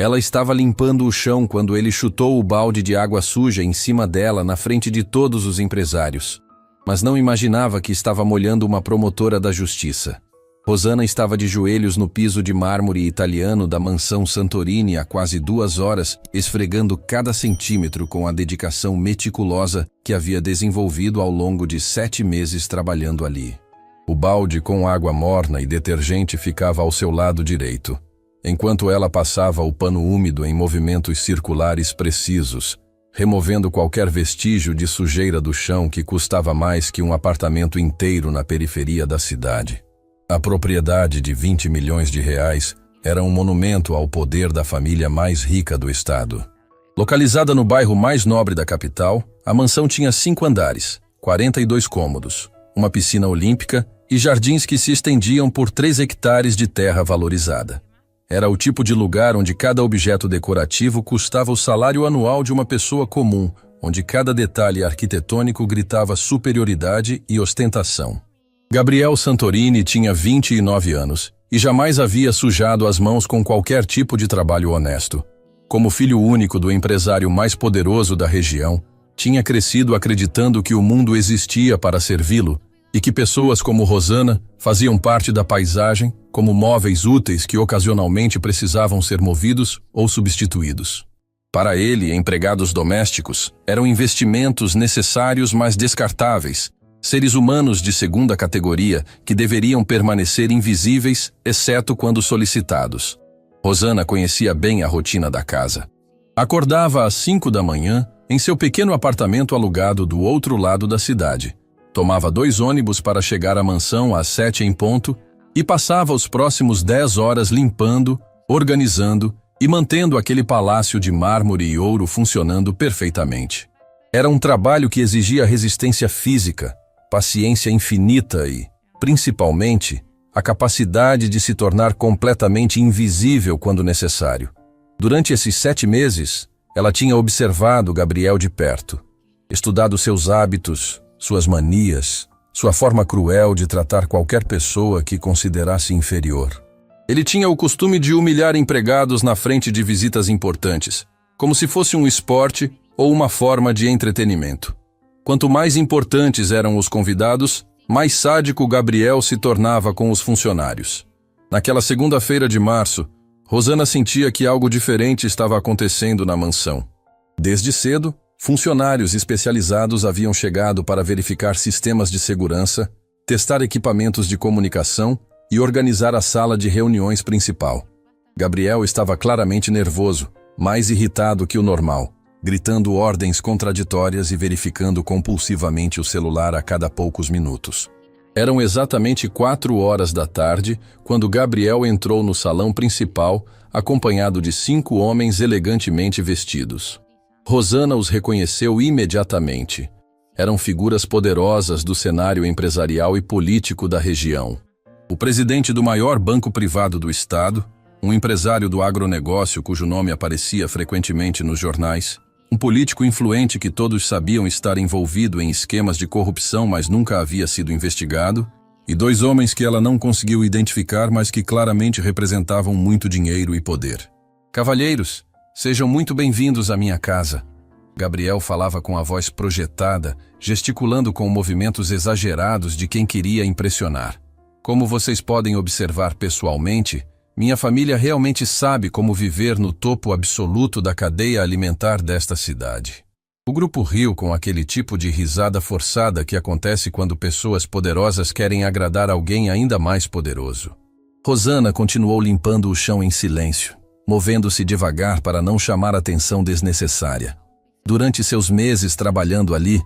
Ela estava limpando o chão quando ele chutou o balde de água suja em cima dela na frente de todos os empresários. Mas não imaginava que estava molhando uma promotora da justiça. Rosana estava de joelhos no piso de mármore italiano da mansão Santorini há quase 2 horas, esfregando cada centímetro com a dedicação meticulosa que havia desenvolvido ao longo de 7 meses trabalhando ali. O balde com água morna e detergente ficava ao seu lado direito, enquanto ela passava o pano úmido em movimentos circulares precisos, removendo qualquer vestígio de sujeira do chão que custava mais que um apartamento inteiro na periferia da cidade. A propriedade de 20 milhões de reais era um monumento ao poder da família mais rica do estado. Localizada no bairro mais nobre da capital, a mansão tinha 5 andares, 42 cômodos, uma piscina olímpica e jardins que se estendiam por 3 hectares de terra valorizada. Era o tipo de lugar onde cada objeto decorativo custava o salário anual de uma pessoa comum, onde cada detalhe arquitetônico gritava superioridade e ostentação. Gabriel Santorini tinha 29 anos e jamais havia sujado as mãos com qualquer tipo de trabalho honesto. Como filho único do empresário mais poderoso da região, tinha crescido acreditando que o mundo existia para servi-lo e que pessoas como Rosana faziam parte da paisagem como móveis úteis que ocasionalmente precisavam ser movidos ou substituídos. Para ele, empregados domésticos eram investimentos necessários, mas descartáveis, seres humanos de segunda categoria que deveriam permanecer invisíveis, exceto quando solicitados. Rosana conhecia bem a rotina da casa. Acordava às 5 da manhã em seu pequeno apartamento alugado do outro lado da cidade. Tomava 2 ônibus para chegar à mansão às 7 em ponto e passava os próximos 10 horas limpando, organizando e mantendo aquele palácio de mármore e ouro funcionando perfeitamente. Era um trabalho que exigia resistência física, paciência infinita e, principalmente, a capacidade de se tornar completamente invisível quando necessário. Durante esses 7 meses, ela tinha observado Gabriel de perto, estudado seus hábitos, suas manias, sua forma cruel de tratar qualquer pessoa que considerasse inferior. Ele tinha o costume de humilhar empregados na frente de visitas importantes, como se fosse um esporte ou uma forma de entretenimento. Quanto mais importantes eram os convidados, mais sádico Gabriel se tornava com os funcionários. Naquela segunda-feira de março, Rosana sentia que algo diferente estava acontecendo na mansão. Desde cedo, funcionários especializados haviam chegado para verificar sistemas de segurança, testar equipamentos de comunicação e organizar a sala de reuniões principal. Gabriel estava claramente nervoso, mais irritado que o normal, gritando ordens contraditórias e verificando compulsivamente o celular a cada poucos minutos. Eram exatamente 4 horas da tarde quando Gabriel entrou no salão principal, acompanhado de 5 homens elegantemente vestidos. Rosana os reconheceu imediatamente. Eram figuras poderosas do cenário empresarial e político da região. O presidente do maior banco privado do estado, um empresário do agronegócio cujo nome aparecia frequentemente nos jornais, um político influente que todos sabiam estar envolvido em esquemas de corrupção, mas nunca havia sido investigado, e 2 homens que ela não conseguiu identificar, mas que claramente representavam muito dinheiro e poder. Cavalheiros, sejam muito bem-vindos à minha casa. Gabriel falava com a voz projetada, gesticulando com movimentos exagerados de quem queria impressionar. Como vocês podem observar pessoalmente, minha família realmente sabe como viver no topo absoluto da cadeia alimentar desta cidade. O grupo riu com aquele tipo de risada forçada que acontece quando pessoas poderosas querem agradar alguém ainda mais poderoso. Rosana continuou limpando o chão em silêncio, movendo-se devagar para não chamar atenção desnecessária. Durante seus meses trabalhando ali,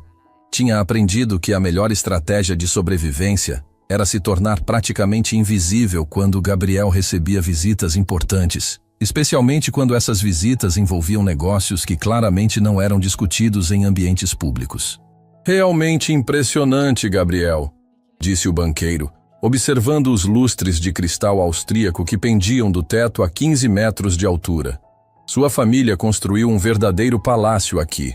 tinha aprendido que a melhor estratégia de sobrevivência era se tornar praticamente invisível quando Gabriel recebia visitas importantes, especialmente quando essas visitas envolviam negócios que claramente não eram discutidos em ambientes públicos. Realmente impressionante, Gabriel, disse o banqueiro, observando os lustres de cristal austríaco que pendiam do teto a 15 metros de altura. Sua família construiu um verdadeiro palácio aqui.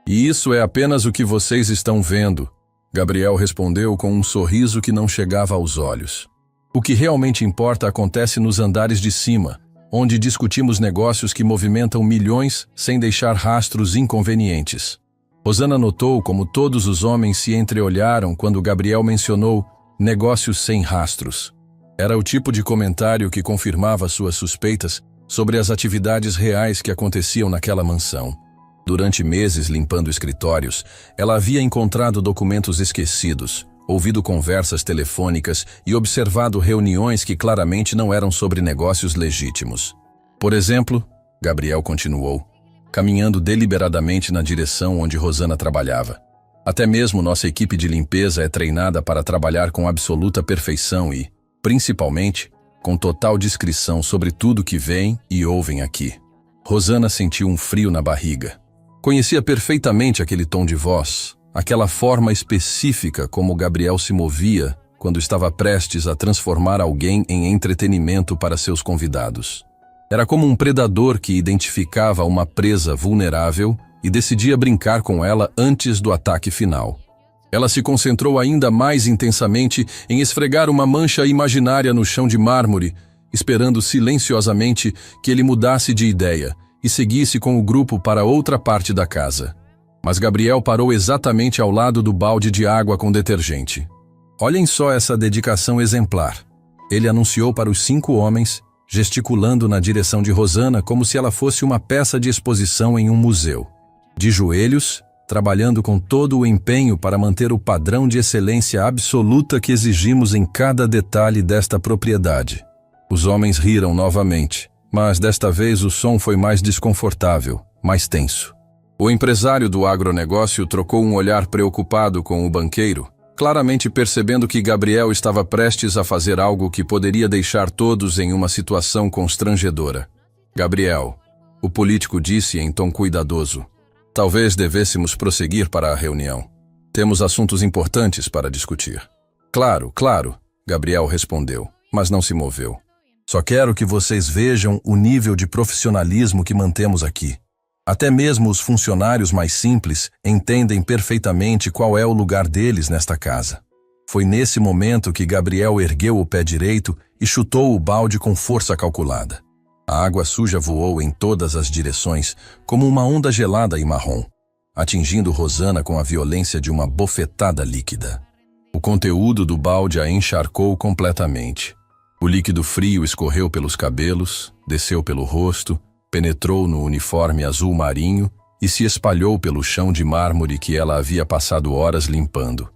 E isso é apenas o que vocês estão vendo. Gabriel respondeu com um sorriso que não chegava aos olhos. O que realmente importa acontece nos andares de cima, onde discutimos negócios que movimentam milhões sem deixar rastros inconvenientes. Rosana notou como todos os homens se entreolharam quando Gabriel mencionou negócios sem rastros. Era o tipo de comentário que confirmava suas suspeitas sobre as atividades reais que aconteciam naquela mansão. Durante meses limpando escritórios, ela havia encontrado documentos esquecidos, ouvido conversas telefônicas e observado reuniões que claramente não eram sobre negócios legítimos. Por exemplo, Gabriel continuou, caminhando deliberadamente na direção onde Rosana trabalhava. Até mesmo nossa equipe de limpeza é treinada para trabalhar com absoluta perfeição e, principalmente, com total discrição sobre tudo que veem e ouvem aqui. Rosana sentiu um frio na barriga. Conhecia perfeitamente aquele tom de voz, aquela forma específica como Gabriel se movia quando estava prestes a transformar alguém em entretenimento para seus convidados. Era como um predador que identificava uma presa vulnerável e decidia brincar com ela antes do ataque final. Ela se concentrou ainda mais intensamente em esfregar uma mancha imaginária no chão de mármore, esperando silenciosamente que ele mudasse de ideia e seguisse com o grupo para outra parte da casa. Mas Gabriel parou exatamente ao lado do balde de água com detergente. Olhem só essa dedicação exemplar. Ele anunciou para os 5 homens, gesticulando na direção de Rosana como se ela fosse uma peça de exposição em um museu. De joelhos, trabalhando com todo o empenho para manter o padrão de excelência absoluta que exigimos em cada detalhe desta propriedade. Os homens riram novamente, mas desta vez o som foi mais desconfortável, mais tenso. O empresário do agronegócio trocou um olhar preocupado com o banqueiro, claramente percebendo que Gabriel estava prestes a fazer algo que poderia deixar todos em uma situação constrangedora. Gabriel, o político disse em tom cuidadoso, talvez devêssemos prosseguir para a reunião. Temos assuntos importantes para discutir. Claro, Gabriel respondeu, mas não se moveu. Só quero que vocês vejam o nível de profissionalismo que mantemos aqui. Até mesmo os funcionários mais simples entendem perfeitamente qual é o lugar deles nesta casa. Foi nesse momento que Gabriel ergueu o pé direito e chutou o balde com força calculada. A água suja voou em todas as direções, como uma onda gelada e marrom, atingindo Rosana com a violência de uma bofetada líquida. O conteúdo do balde a encharcou completamente. O líquido frio escorreu pelos cabelos, desceu pelo rosto, penetrou no uniforme azul marinho e se espalhou pelo chão de mármore que ela havia passado horas limpando.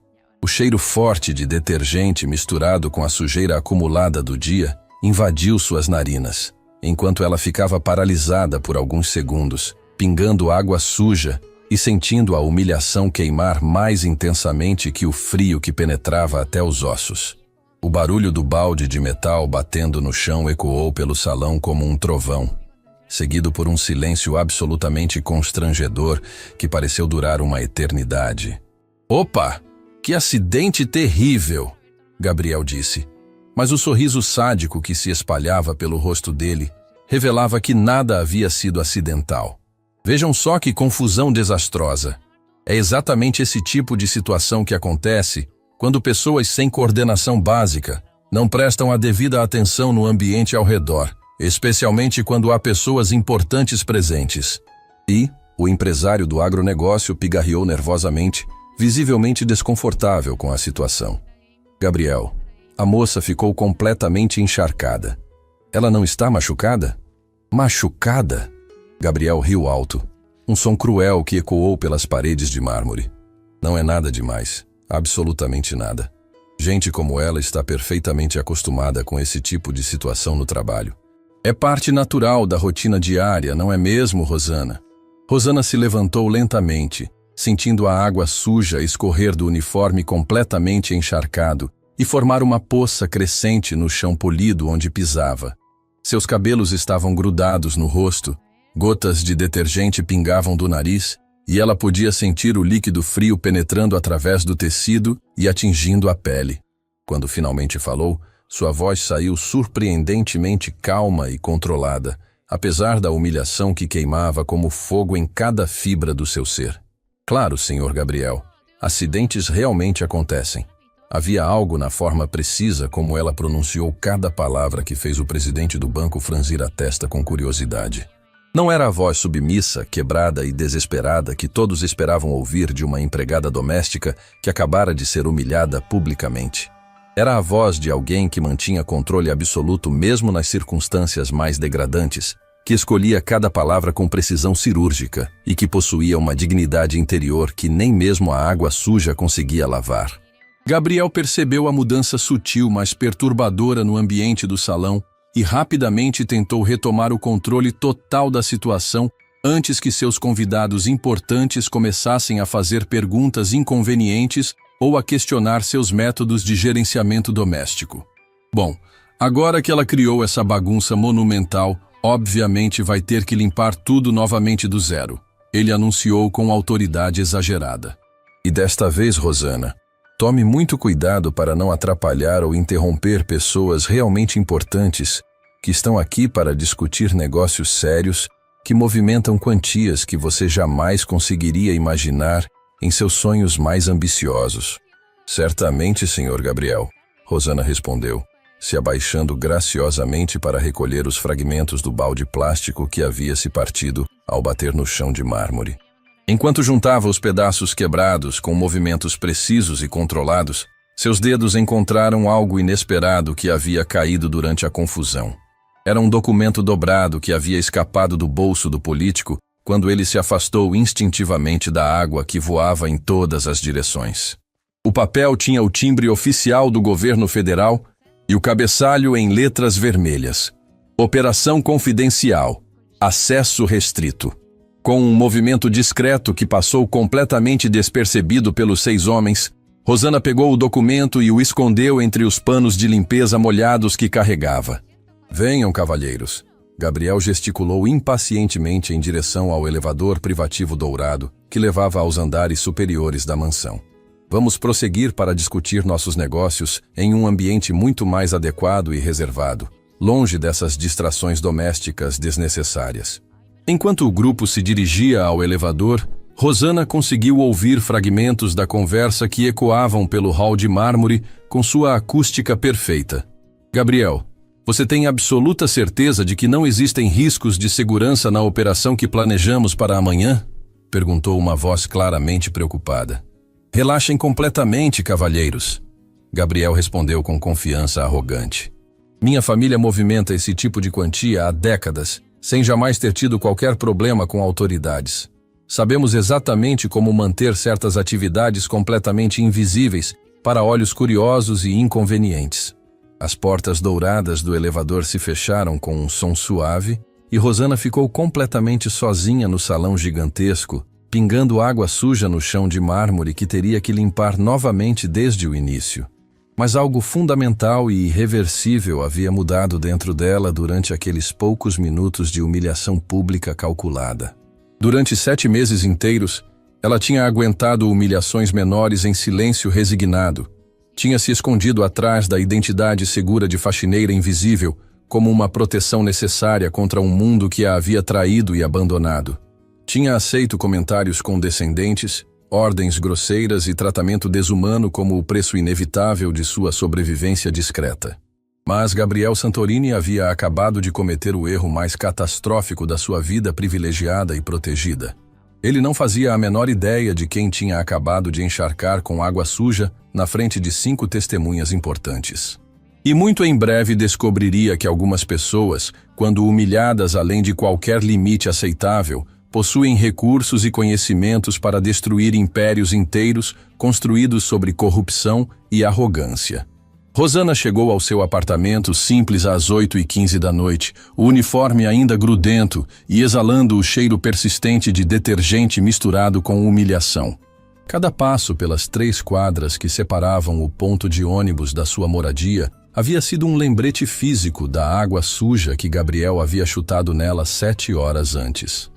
O cheiro forte de detergente misturado com a sujeira acumulada do dia invadiu suas narinas, enquanto ela ficava paralisada por alguns segundos, pingando água suja e sentindo a humilhação queimar mais intensamente que o frio que penetrava até os ossos. O barulho do balde de metal batendo no chão ecoou pelo salão como um trovão, seguido por um silêncio absolutamente constrangedor que pareceu durar uma eternidade. Opa! Que acidente terrível! Gabriel disse. Mas o sorriso sádico que se espalhava pelo rosto dele revelava que nada havia sido acidental. Vejam só que confusão desastrosa. É exatamente esse tipo de situação que acontece quando pessoas sem coordenação básica não prestam a devida atenção no ambiente ao redor, especialmente quando há pessoas importantes presentes. E o empresário do agronegócio pigarreou nervosamente, visivelmente desconfortável com a situação. Gabriel, a moça ficou completamente encharcada. Ela não está machucada? Machucada? Gabriel riu alto, um som cruel que ecoou pelas paredes de mármore. Não é nada demais, absolutamente nada. Gente como ela está perfeitamente acostumada com esse tipo de situação no trabalho. É parte natural da rotina diária, não é mesmo, Rosana? Rosana se levantou lentamente, sentindo a água suja escorrer do uniforme completamente encharcado e formar uma poça crescente no chão polido onde pisava. Seus cabelos estavam grudados no rosto, gotas de detergente pingavam do nariz e ela podia sentir o líquido frio penetrando através do tecido e atingindo a pele. Quando finalmente falou, sua voz saiu surpreendentemente calma e controlada, apesar da humilhação que queimava como fogo em cada fibra do seu ser. Claro, Sr. Gabriel, acidentes realmente acontecem. Havia algo na forma precisa como ela pronunciou cada palavra que fez o presidente do banco franzir a testa com curiosidade. Não era a voz submissa, quebrada e desesperada que todos esperavam ouvir de uma empregada doméstica que acabara de ser humilhada publicamente. Era a voz de alguém que mantinha controle absoluto mesmo nas circunstâncias mais degradantes, que escolhia cada palavra com precisão cirúrgica e que possuía uma dignidade interior que nem mesmo a água suja conseguia lavar. Gabriel percebeu a mudança sutil, mas perturbadora no ambiente do salão e rapidamente tentou retomar o controle total da situação antes que seus convidados importantes começassem a fazer perguntas inconvenientes ou a questionar seus métodos de gerenciamento doméstico. Bom, agora que ela criou essa bagunça monumental, obviamente vai ter que limpar tudo novamente do zero, ele anunciou com autoridade exagerada. E desta vez, Rosana, tome muito cuidado para não atrapalhar ou interromper pessoas realmente importantes que estão aqui para discutir negócios sérios que movimentam quantias que você jamais conseguiria imaginar em seus sonhos mais ambiciosos. Certamente, Sr. Gabriel, Rosana respondeu, se abaixando graciosamente para recolher os fragmentos do balde plástico que havia se partido ao bater no chão de mármore. Enquanto juntava os pedaços quebrados com movimentos precisos e controlados, seus dedos encontraram algo inesperado que havia caído durante a confusão. Era um documento dobrado que havia escapado do bolso do político quando ele se afastou instintivamente da água que voava em todas as direções. O papel tinha o timbre oficial do governo federal e o cabeçalho em letras vermelhas. Operação confidencial. Acesso restrito. Com um movimento discreto que passou completamente despercebido pelos 6 homens, Rosana pegou o documento e o escondeu entre os panos de limpeza molhados que carregava. Venham, cavalheiros. Gabriel gesticulou impacientemente em direção ao elevador privativo dourado que levava aos andares superiores da mansão. Vamos prosseguir para discutir nossos negócios em um ambiente muito mais adequado e reservado, longe dessas distrações domésticas desnecessárias. Enquanto o grupo se dirigia ao elevador, Rosana conseguiu ouvir fragmentos da conversa que ecoavam pelo hall de mármore com sua acústica perfeita. Gabriel, você tem absoluta certeza de que não existem riscos de segurança na operação que planejamos para amanhã? Perguntou uma voz claramente preocupada. Relaxem completamente, cavalheiros. Gabriel respondeu com confiança arrogante. Minha família movimenta esse tipo de quantia há décadas, sem jamais ter tido qualquer problema com autoridades. Sabemos exatamente como manter certas atividades completamente invisíveis para olhos curiosos e inconvenientes. As portas douradas do elevador se fecharam com um som suave e Rosana ficou completamente sozinha no salão gigantesco, pingando água suja no chão de mármore que teria que limpar novamente desde o início. Mas algo fundamental e irreversível havia mudado dentro dela durante aqueles poucos minutos de humilhação pública calculada. Durante 7 meses inteiros, ela tinha aguentado humilhações menores em silêncio resignado. Tinha se escondido atrás da identidade segura de faxineira invisível, como uma proteção necessária contra um mundo que a havia traído e abandonado. Tinha aceito comentários condescendentes, ordens grosseiras e tratamento desumano como o preço inevitável de sua sobrevivência discreta. Mas Gabriel Santorini havia acabado de cometer o erro mais catastrófico da sua vida privilegiada e protegida. Ele não fazia a menor ideia de quem tinha acabado de encharcar com água suja na frente de 5 testemunhas importantes. E muito em breve descobriria que algumas pessoas, quando humilhadas além de qualquer limite aceitável, possuem recursos e conhecimentos para destruir impérios inteiros construídos sobre corrupção e arrogância. Rosana chegou ao seu apartamento simples às 8h15 da noite, o uniforme ainda grudento e exalando o cheiro persistente de detergente misturado com humilhação. Cada passo pelas 3 quadras que separavam o ponto de ônibus da sua moradia havia sido um lembrete físico da água suja que Gabriel havia chutado nela 7 horas antes.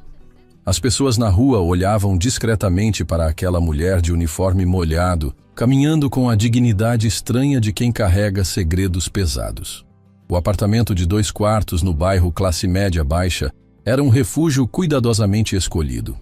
As pessoas na rua olhavam discretamente para aquela mulher de uniforme molhado, caminhando com a dignidade estranha de quem carrega segredos pesados. O apartamento de 2 quartos no bairro classe média baixa era um refúgio cuidadosamente escolhido.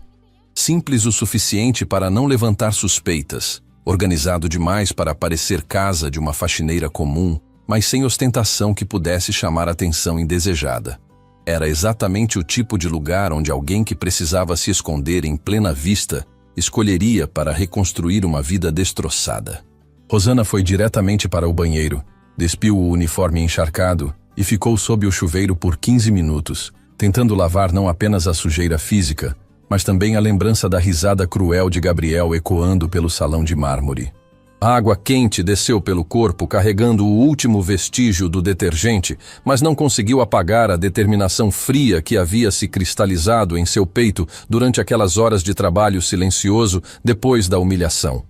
Simples o suficiente para não levantar suspeitas, organizado demais para parecer casa de uma faxineira comum, mas sem ostentação que pudesse chamar atenção indesejada. Era exatamente o tipo de lugar onde alguém que precisava se esconder em plena vista escolheria para reconstruir uma vida destroçada. Rosana foi diretamente para o banheiro, despiu o uniforme encharcado e ficou sob o chuveiro por 15 minutos, tentando lavar não apenas a sujeira física, mas também a lembrança da risada cruel de Gabriel ecoando pelo salão de mármore. A água quente desceu pelo corpo carregando o último vestígio do detergente, mas não conseguiu apagar a determinação fria que havia se cristalizado em seu peito durante aquelas horas de trabalho silencioso depois da humilhação.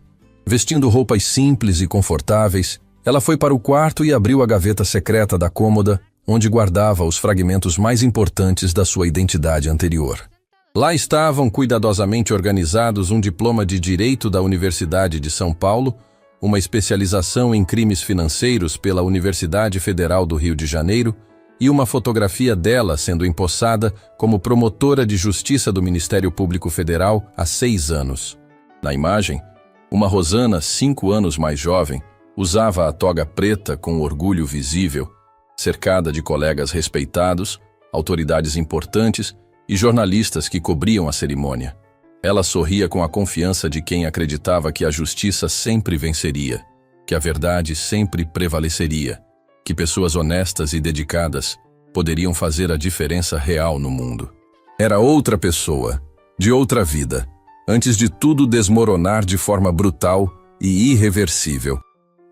Vestindo roupas simples e confortáveis, ela foi para o quarto e abriu a gaveta secreta da cômoda, onde guardava os fragmentos mais importantes da sua identidade anterior. Lá estavam cuidadosamente organizados um diploma de Direito da Universidade de São Paulo, uma especialização em crimes financeiros pela Universidade Federal do Rio de Janeiro e uma fotografia dela sendo empossada como promotora de justiça do Ministério Público Federal há 6 anos. Na imagem, uma Rosana, 5 anos mais jovem, usava a toga preta com orgulho visível, cercada de colegas respeitados, autoridades importantes e jornalistas que cobriam a cerimônia. Ela sorria com a confiança de quem acreditava que a justiça sempre venceria, que a verdade sempre prevaleceria, que pessoas honestas e dedicadas poderiam fazer a diferença real no mundo. Era outra pessoa, de outra vida, antes de tudo desmoronar de forma brutal e irreversível.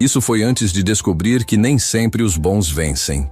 Isso foi antes de descobrir que nem sempre os bons vencem.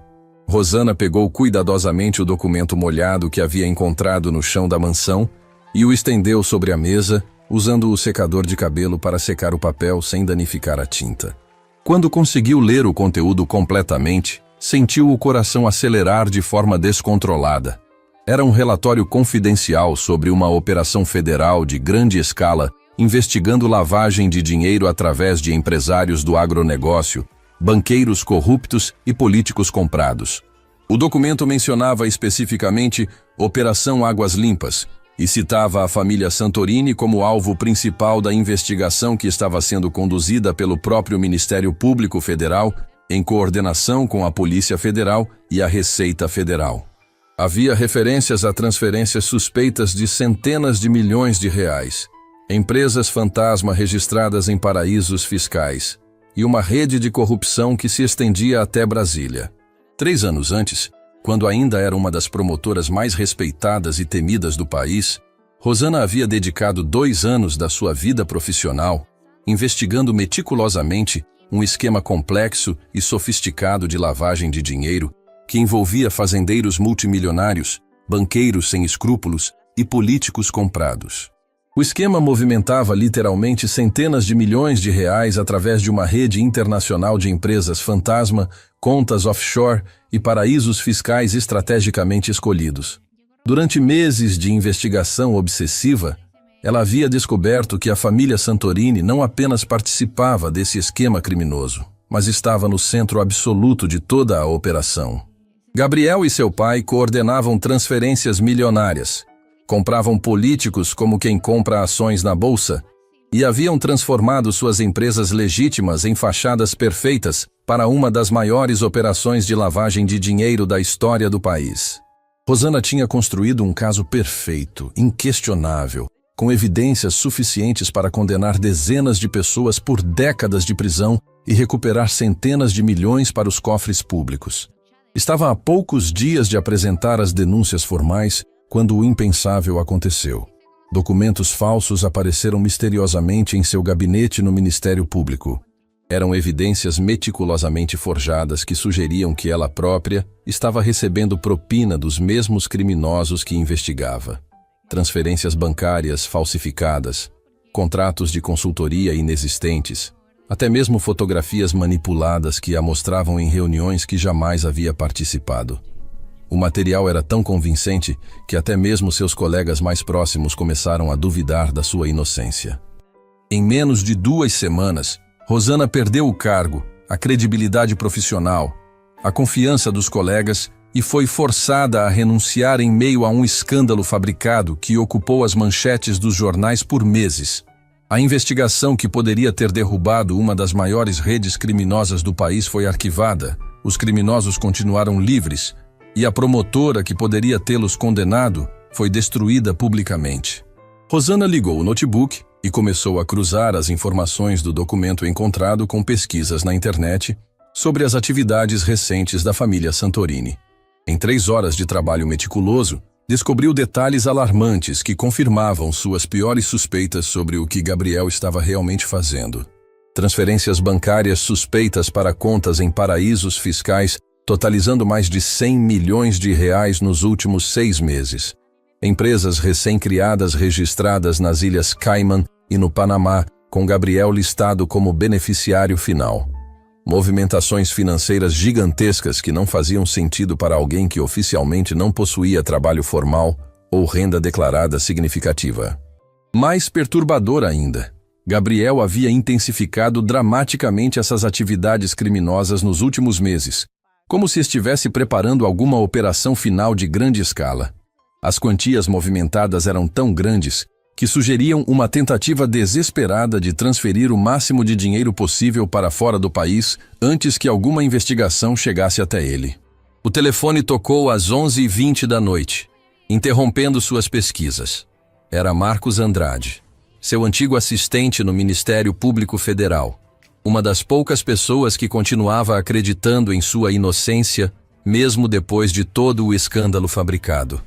Rosana pegou cuidadosamente o documento molhado que havia encontrado no chão da mansão e o estendeu sobre a mesa, usando o secador de cabelo para secar o papel sem danificar a tinta. Quando conseguiu ler o conteúdo completamente, sentiu o coração acelerar de forma descontrolada. Era um relatório confidencial sobre uma operação federal de grande escala investigando lavagem de dinheiro através de empresários do agronegócio, banqueiros corruptos e políticos comprados. O documento mencionava especificamente Operação Águas Limpas e citava a família Santorini como alvo principal da investigação que estava sendo conduzida pelo próprio Ministério Público Federal em coordenação com a Polícia Federal e a Receita Federal. Havia referências a transferências suspeitas de centenas de milhões de reais, empresas fantasma registradas em paraísos fiscais e uma rede de corrupção que se estendia até Brasília. 3 anos antes, quando ainda era uma das promotoras mais respeitadas e temidas do país, Rosana havia dedicado 2 anos da sua vida profissional investigando meticulosamente um esquema complexo e sofisticado de lavagem de dinheiro que envolvia fazendeiros multimilionários, banqueiros sem escrúpulos e políticos comprados. O esquema movimentava literalmente centenas de milhões de reais através de uma rede internacional de empresas fantasma, contas offshore e paraísos fiscais estrategicamente escolhidos. Durante meses de investigação obsessiva, ela havia descoberto que a família Santorini não apenas participava desse esquema criminoso, mas estava no centro absoluto de toda a operação. Gabriel e seu pai coordenavam transferências milionárias, compravam políticos como quem compra ações na bolsa e haviam transformado suas empresas legítimas em fachadas perfeitas para uma das maiores operações de lavagem de dinheiro da história do país. Rosana tinha construído um caso perfeito, inquestionável, com evidências suficientes para condenar dezenas de pessoas por décadas de prisão e recuperar centenas de milhões para os cofres públicos. Estava a poucos dias de apresentar as denúncias formais quando o impensável aconteceu. Documentos falsos apareceram misteriosamente em seu gabinete no Ministério Público. Eram evidências meticulosamente forjadas que sugeriam que ela própria estava recebendo propina dos mesmos criminosos que investigava. Transferências bancárias falsificadas, contratos de consultoria inexistentes, até mesmo fotografias manipuladas que a mostravam em reuniões que jamais havia participado. O material era tão convincente que até mesmo seus colegas mais próximos começaram a duvidar da sua inocência. Em menos de 2 semanas, Rosana perdeu o cargo, a credibilidade profissional, a confiança dos colegas e foi forçada a renunciar em meio a um escândalo fabricado que ocupou as manchetes dos jornais por meses. A investigação que poderia ter derrubado uma das maiores redes criminosas do país foi arquivada, os criminosos continuaram livres e a promotora que poderia tê-los condenado foi destruída publicamente. Rosana ligou o notebook e começou a cruzar as informações do documento encontrado com pesquisas na internet sobre as atividades recentes da família Santorini. Em 3 horas de trabalho meticuloso, descobriu detalhes alarmantes que confirmavam suas piores suspeitas sobre o que Gabriel estava realmente fazendo. Transferências bancárias suspeitas para contas em paraísos fiscais, totalizando mais de 100 milhões de reais nos últimos 6 meses. Empresas recém-criadas registradas nas Ilhas Cayman e no Panamá, com Gabriel listado como beneficiário final. Movimentações financeiras gigantescas que não faziam sentido para alguém que oficialmente não possuía trabalho formal ou renda declarada significativa. Mais perturbador ainda, Gabriel havia intensificado dramaticamente essas atividades criminosas nos últimos meses, como se estivesse preparando alguma operação final de grande escala. As quantias movimentadas eram tão grandes que sugeriam uma tentativa desesperada de transferir o máximo de dinheiro possível para fora do país antes que alguma investigação chegasse até ele. O telefone tocou às 11h20 da noite, interrompendo suas pesquisas. Era Marcos Andrade, seu antigo assistente no Ministério Público Federal, uma das poucas pessoas que continuava acreditando em sua inocência, mesmo depois de todo o escândalo fabricado.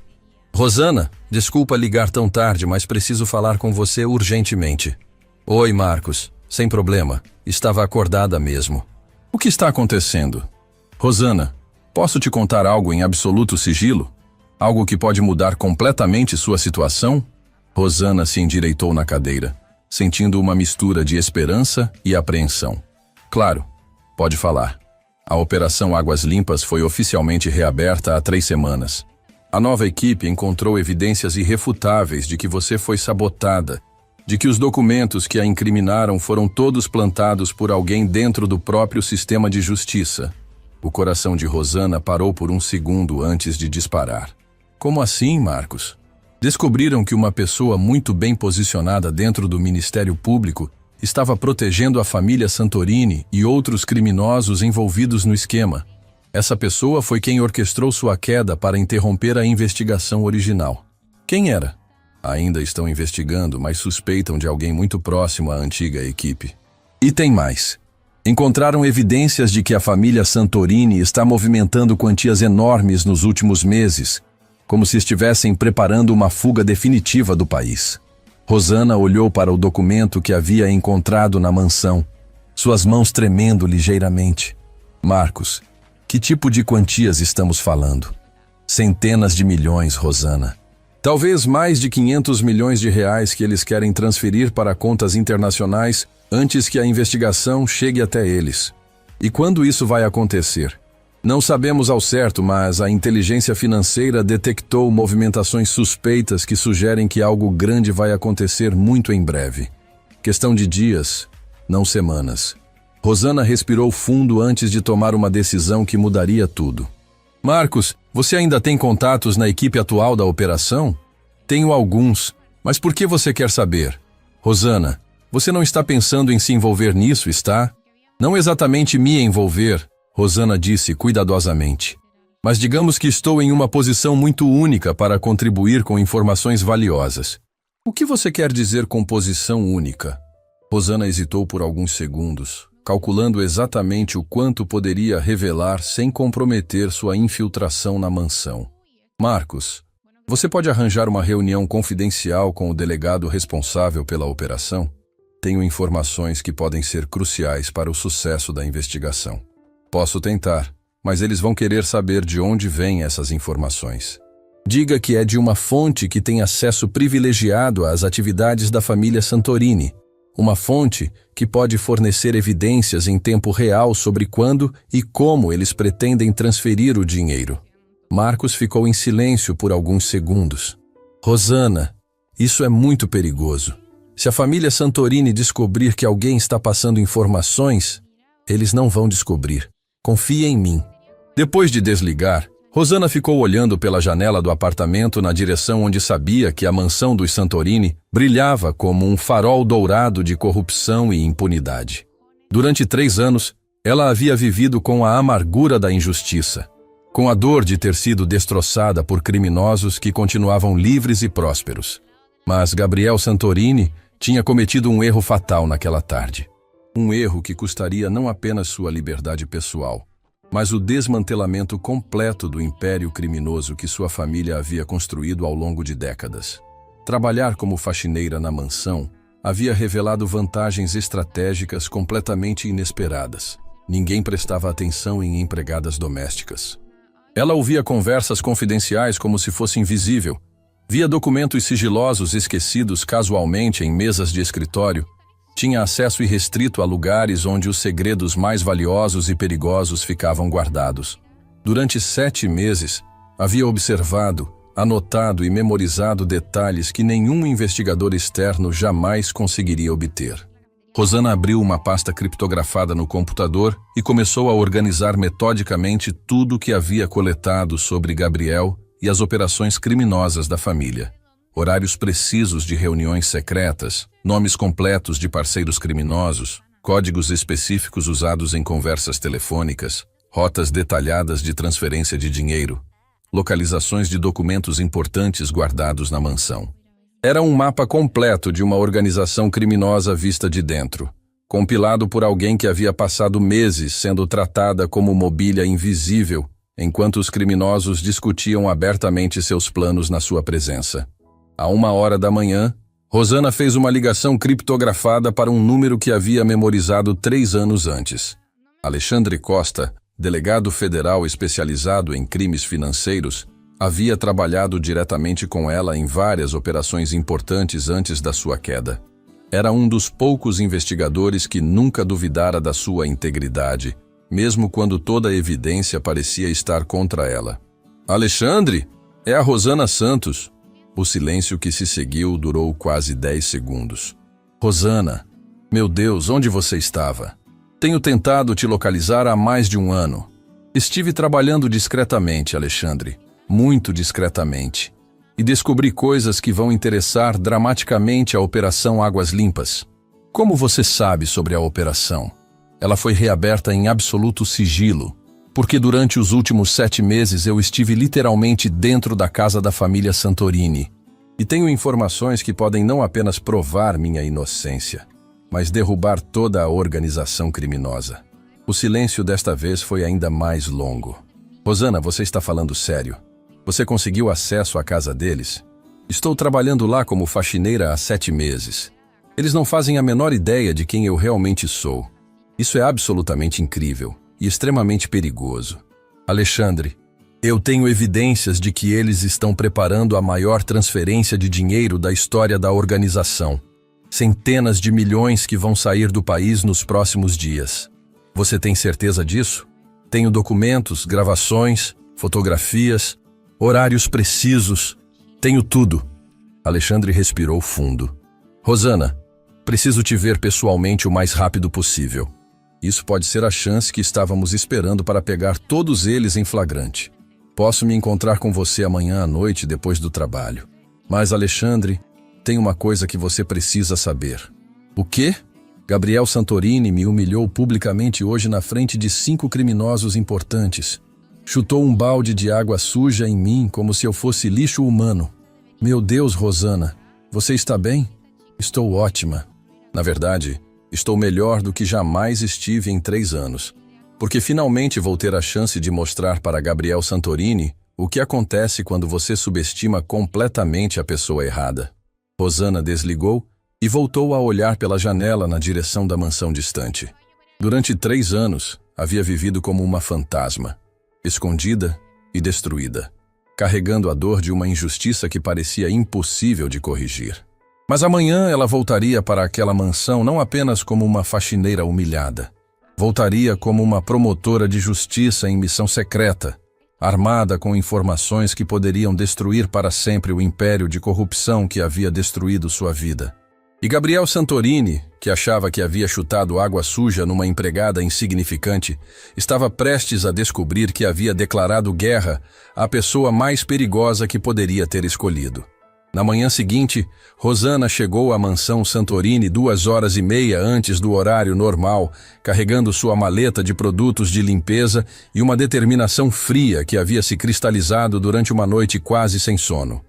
Rosana, desculpa ligar tão tarde, mas preciso falar com você urgentemente. Oi, Marcos. Sem problema. Estava acordada mesmo. O que está acontecendo? Rosana, posso te contar algo em absoluto sigilo? Algo que pode mudar completamente sua situação? Rosana se endireitou na cadeira, sentindo uma mistura de esperança e apreensão. Claro, pode falar. A Operação Águas Limpas foi oficialmente reaberta há 3 semanas. A nova equipe encontrou evidências irrefutáveis de que você foi sabotada, de que os documentos que a incriminaram foram todos plantados por alguém dentro do próprio sistema de justiça. O coração de Rosana parou por um segundo antes de disparar. Como assim, Marcos? Descobriram que uma pessoa muito bem posicionada dentro do Ministério Público estava protegendo a família Santorini e outros criminosos envolvidos no esquema. Essa pessoa foi quem orquestrou sua queda para interromper a investigação original. Quem era? Ainda estão investigando, mas suspeitam de alguém muito próximo à antiga equipe. E tem mais. Encontraram evidências de que a família Santorini está movimentando quantias enormes nos últimos meses, como se estivessem preparando uma fuga definitiva do país. Rosana olhou para o documento que havia encontrado na mansão, suas mãos tremendo ligeiramente. Marcos, que tipo de quantias estamos falando? Centenas de milhões, Rosana. Talvez mais de 500 milhões de reais que eles querem transferir para contas internacionais antes que a investigação chegue até eles. E quando isso vai acontecer? Não sabemos ao certo, mas a inteligência financeira detectou movimentações suspeitas que sugerem que algo grande vai acontecer muito em breve. Questão de dias, não semanas. Rosana respirou fundo antes de tomar uma decisão que mudaria tudo. Marcos, você ainda tem contatos na equipe atual da operação? Tenho alguns, mas por que você quer saber? Rosana, você não está pensando em se envolver nisso, está? Não exatamente me envolver, Rosana disse cuidadosamente. Mas digamos que estou em uma posição muito única para contribuir com informações valiosas. O que você quer dizer com posição única? Rosana hesitou por alguns segundos, calculando exatamente o quanto poderia revelar sem comprometer sua infiltração na mansão. Marcos, você pode arranjar uma reunião confidencial com o delegado responsável pela operação? Tenho informações que podem ser cruciais para o sucesso da investigação. Posso tentar, mas eles vão querer saber de onde vêm essas informações. Diga que é de uma fonte que tem acesso privilegiado às atividades da família Santorini. Uma fonte que pode fornecer evidências em tempo real sobre quando e como eles pretendem transferir o dinheiro. Marcos ficou em silêncio por alguns segundos. Rosana, isso é muito perigoso. Se a família Santorini descobrir que alguém está passando informações, eles não vão descobrir. Confie em mim. Depois de desligar, Rosana ficou olhando pela janela do apartamento na direção onde sabia que a mansão dos Santorini brilhava como um farol dourado de corrupção e impunidade. Durante 3 anos, ela havia vivido com a amargura da injustiça, com a dor de ter sido destroçada por criminosos que continuavam livres e prósperos. Mas Gabriel Santorini tinha cometido um erro fatal naquela tarde. Um erro que custaria não apenas sua liberdade pessoal, mas o desmantelamento completo do império criminoso que sua família havia construído ao longo de décadas. Trabalhar como faxineira na mansão havia revelado vantagens estratégicas completamente inesperadas. Ninguém prestava atenção em empregadas domésticas. Ela ouvia conversas confidenciais como se fosse invisível, via documentos sigilosos esquecidos casualmente em mesas de escritório, tinha acesso irrestrito a lugares onde os segredos mais valiosos e perigosos ficavam guardados. Durante 7 meses, havia observado, anotado e memorizado detalhes que nenhum investigador externo jamais conseguiria obter. Rosana abriu uma pasta criptografada no computador e começou a organizar metodicamente tudo o que havia coletado sobre Gabriel e as operações criminosas da família. Horários precisos de reuniões secretas, nomes completos de parceiros criminosos, códigos específicos usados em conversas telefônicas, rotas detalhadas de transferência de dinheiro, localizações de documentos importantes guardados na mansão. Era um mapa completo de uma organização criminosa vista de dentro, compilado por alguém que havia passado meses sendo tratada como mobília invisível, enquanto os criminosos discutiam abertamente seus planos na sua presença. À 1h da manhã, Rosana fez uma ligação criptografada para um número que havia memorizado 3 anos antes. Alexandre Costa, delegado federal especializado em crimes financeiros, havia trabalhado diretamente com ela em várias operações importantes antes da sua queda. Era um dos poucos investigadores que nunca duvidara da sua integridade, mesmo quando toda a evidência parecia estar contra ela. Alexandre, é a Rosana Santos. O silêncio que se seguiu durou quase 10 segundos. Rosana, meu Deus, onde você estava? Tenho tentado te localizar há mais de 1 ano. Estive trabalhando discretamente, Alexandre, muito discretamente, e descobri coisas que vão interessar dramaticamente a Operação Águas Limpas. Como você sabe sobre a operação? Ela foi reaberta em absoluto sigilo, porque durante os últimos 7 meses eu estive literalmente dentro da casa da família Santorini. E tenho informações que podem não apenas provar minha inocência, mas derrubar toda a organização criminosa. O silêncio desta vez foi ainda mais longo. Rosana, você está falando sério? Você conseguiu acesso à casa deles? Estou trabalhando lá como faxineira há 7 meses. Eles não fazem a menor ideia de quem eu realmente sou. Isso é absolutamente incrível e extremamente perigoso. Alexandre, eu tenho evidências de que eles estão preparando a maior transferência de dinheiro da história da organização. Centenas de milhões que vão sair do país nos próximos dias. Você tem certeza disso? Tenho documentos, gravações, fotografias, horários precisos. Tenho tudo. Alexandre respirou fundo. Rosana, preciso te ver pessoalmente o mais rápido possível. Isso pode ser a chance que estávamos esperando para pegar todos eles em flagrante. Posso me encontrar com você amanhã à noite depois do trabalho. Mas, Alexandre, tem uma coisa que você precisa saber. O quê? Gabriel Santorini me humilhou publicamente hoje na frente de 5 criminosos importantes. Chutou um balde de água suja em mim como se eu fosse lixo humano. Meu Deus, Rosana, você está bem? Estou ótima. Na verdade, estou melhor do que jamais estive em 3 anos, porque finalmente vou ter a chance de mostrar para Gabriel Santorini o que acontece quando você subestima completamente a pessoa errada. Rosana desligou e voltou a olhar pela janela na direção da mansão distante. Durante 3 anos, havia vivido como uma fantasma, escondida e destruída, carregando a dor de uma injustiça que parecia impossível de corrigir. Mas amanhã ela voltaria para aquela mansão não apenas como uma faxineira humilhada. Voltaria como uma promotora de justiça em missão secreta, armada com informações que poderiam destruir para sempre o império de corrupção que havia destruído sua vida. E E Gabriel Santorini, que achava que havia chutado água suja numa empregada insignificante, estava prestes a descobrir que havia declarado guerra à pessoa mais perigosa que poderia ter escolhido. Na manhã seguinte, Rosana chegou à mansão Santorini 2h30 antes do horário normal, carregando sua maleta de produtos de limpeza e uma determinação fria que havia se cristalizado durante uma noite quase sem sono.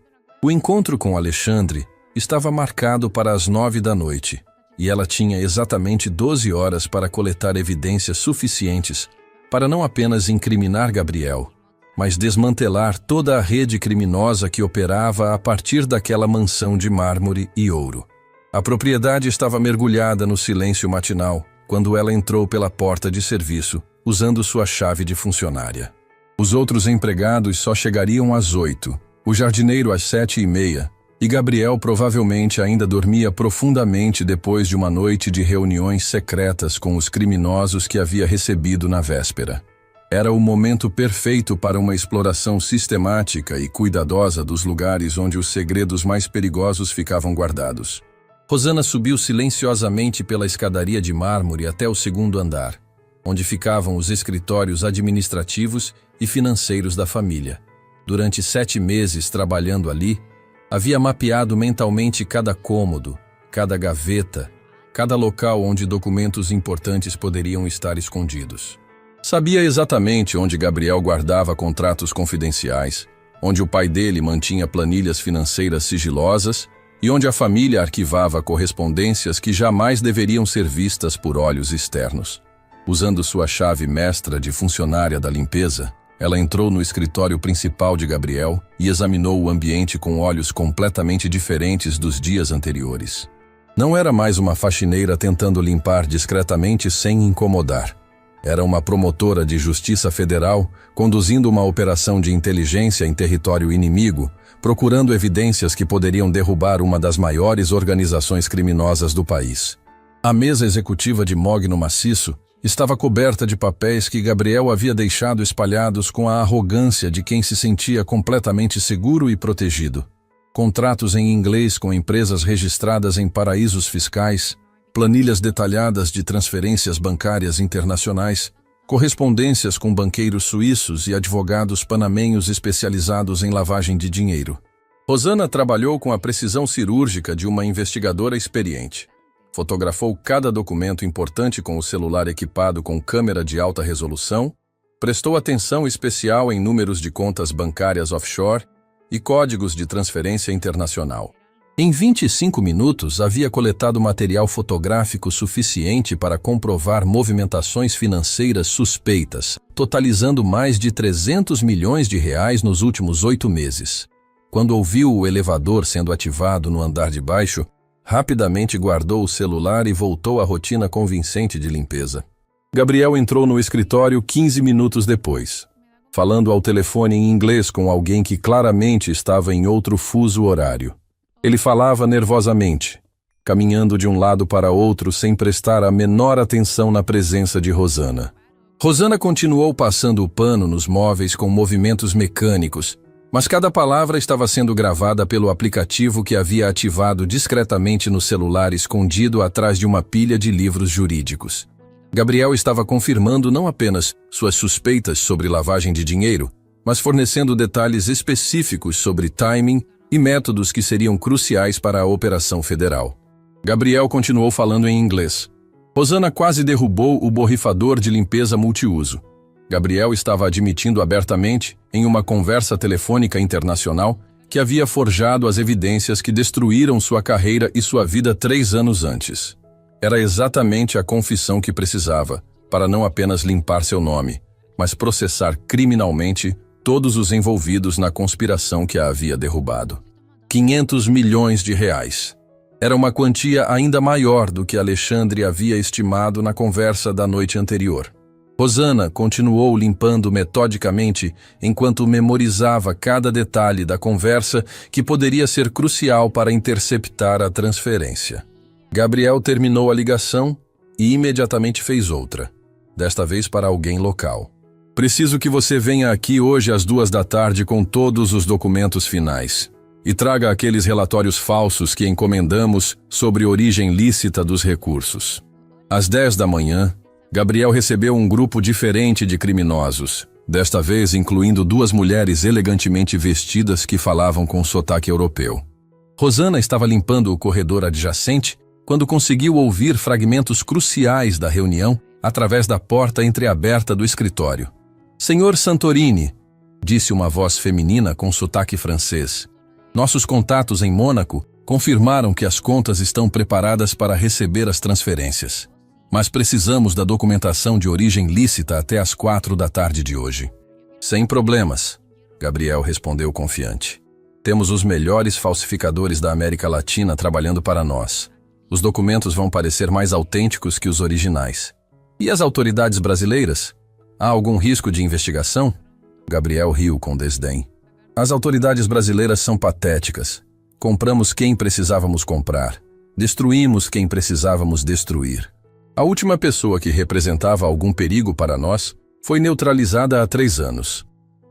O encontro com Alexandre estava marcado para as 9 da noite, e ela tinha exatamente 12 horas para coletar evidências suficientes para não apenas incriminar Gabriel, mas desmantelar toda a rede criminosa que operava a partir daquela mansão de mármore e ouro. A propriedade estava mergulhada no silêncio matinal quando ela entrou pela porta de serviço, usando sua chave de funcionária. Os outros empregados só chegariam às 8, o jardineiro às 7h30, e Gabriel provavelmente ainda dormia profundamente depois de uma noite de reuniões secretas com os criminosos que havia recebido na véspera. Era o momento perfeito para uma exploração sistemática e cuidadosa dos lugares onde os segredos mais perigosos ficavam guardados. Rosana subiu silenciosamente pela escadaria de mármore até o 2º andar, onde ficavam os escritórios administrativos e financeiros da família. Durante 7 meses trabalhando ali, havia mapeado mentalmente cada cômodo, cada gaveta, cada local onde documentos importantes poderiam estar escondidos. Sabia exatamente onde Gabriel guardava contratos confidenciais, onde o pai dele mantinha planilhas financeiras sigilosas e onde a família arquivava correspondências que jamais deveriam ser vistas por olhos externos. Usando sua chave mestra de funcionária da limpeza, ela entrou no escritório principal de Gabriel e examinou o ambiente com olhos completamente diferentes dos dias anteriores. Não era mais uma faxineira tentando limpar discretamente sem incomodar. Era uma promotora de justiça federal conduzindo uma operação de inteligência em território inimigo, procurando evidências que poderiam derrubar uma das maiores organizações criminosas do país. A mesa executiva de mogno maciço estava coberta de papéis que Gabriel havia deixado espalhados com a arrogância de quem se sentia completamente seguro e protegido. Contratos em inglês com empresas registradas em paraísos fiscais, planilhas detalhadas de transferências bancárias internacionais, correspondências com banqueiros suíços e advogados panamenhos especializados em lavagem de dinheiro. Rosana trabalhou com a precisão cirúrgica de uma investigadora experiente. Fotografou cada documento importante com o celular equipado com câmera de alta resolução, prestou atenção especial em números de contas bancárias offshore e códigos de transferência internacional. Em 25 minutos, havia coletado material fotográfico suficiente para comprovar movimentações financeiras suspeitas, totalizando mais de 300 milhões de reais nos últimos 8 meses. Quando ouviu o elevador sendo ativado no andar de baixo, rapidamente guardou o celular e voltou à rotina convincente de limpeza. Gabriel entrou no escritório 15 minutos depois, falando ao telefone em inglês com alguém que claramente estava em outro fuso horário. Ele falava nervosamente, caminhando de um lado para outro sem prestar a menor atenção na presença de Rosana. Rosana continuou passando o pano nos móveis com movimentos mecânicos, mas cada palavra estava sendo gravada pelo aplicativo que havia ativado discretamente no celular escondido atrás de uma pilha de livros jurídicos. Gabriel estava confirmando não apenas suas suspeitas sobre lavagem de dinheiro, mas fornecendo detalhes específicos sobre timing e métodos que seriam cruciais para a operação federal. Gabriel continuou falando em inglês. Rosana quase derrubou o borrifador de limpeza multiuso. Gabriel estava admitindo abertamente, em uma conversa telefônica internacional, que havia forjado as evidências que destruíram sua carreira e sua vida 3 anos antes. Era exatamente a confissão que precisava, para não apenas limpar seu nome, mas processar criminalmente todos os envolvidos na conspiração que a havia derrubado. 500 milhões de reais. Era uma quantia ainda maior do que Alexandre havia estimado na conversa da noite anterior. Rosana continuou limpando metodicamente enquanto memorizava cada detalhe da conversa que poderia ser crucial para interceptar a transferência. Gabriel terminou a ligação e imediatamente fez outra, desta vez para alguém local. Preciso que você venha aqui hoje às 2 da tarde com todos os documentos finais. E traga aqueles relatórios falsos que encomendamos sobre origem lícita dos recursos. Às 10 da manhã, Gabriel recebeu um grupo diferente de criminosos, desta vez incluindo 2 mulheres elegantemente vestidas que falavam com sotaque europeu. Rosana estava limpando o corredor adjacente quando conseguiu ouvir fragmentos cruciais da reunião através da porta entreaberta do escritório. «Senhor Santorini», disse uma voz feminina com sotaque francês. «Nossos contatos em Mônaco confirmaram que as contas estão preparadas para receber as transferências. Mas precisamos da documentação de origem lícita até às 4 da tarde de hoje». «Sem problemas», Gabriel respondeu confiante. «Temos os melhores falsificadores da América Latina trabalhando para nós. Os documentos vão parecer mais autênticos que os originais. E as autoridades brasileiras? Há algum risco de investigação?» Gabriel riu com desdém. «As autoridades brasileiras são patéticas. Compramos quem precisávamos comprar. Destruímos quem precisávamos destruir. A última pessoa que representava algum perigo para nós foi neutralizada há 3 anos.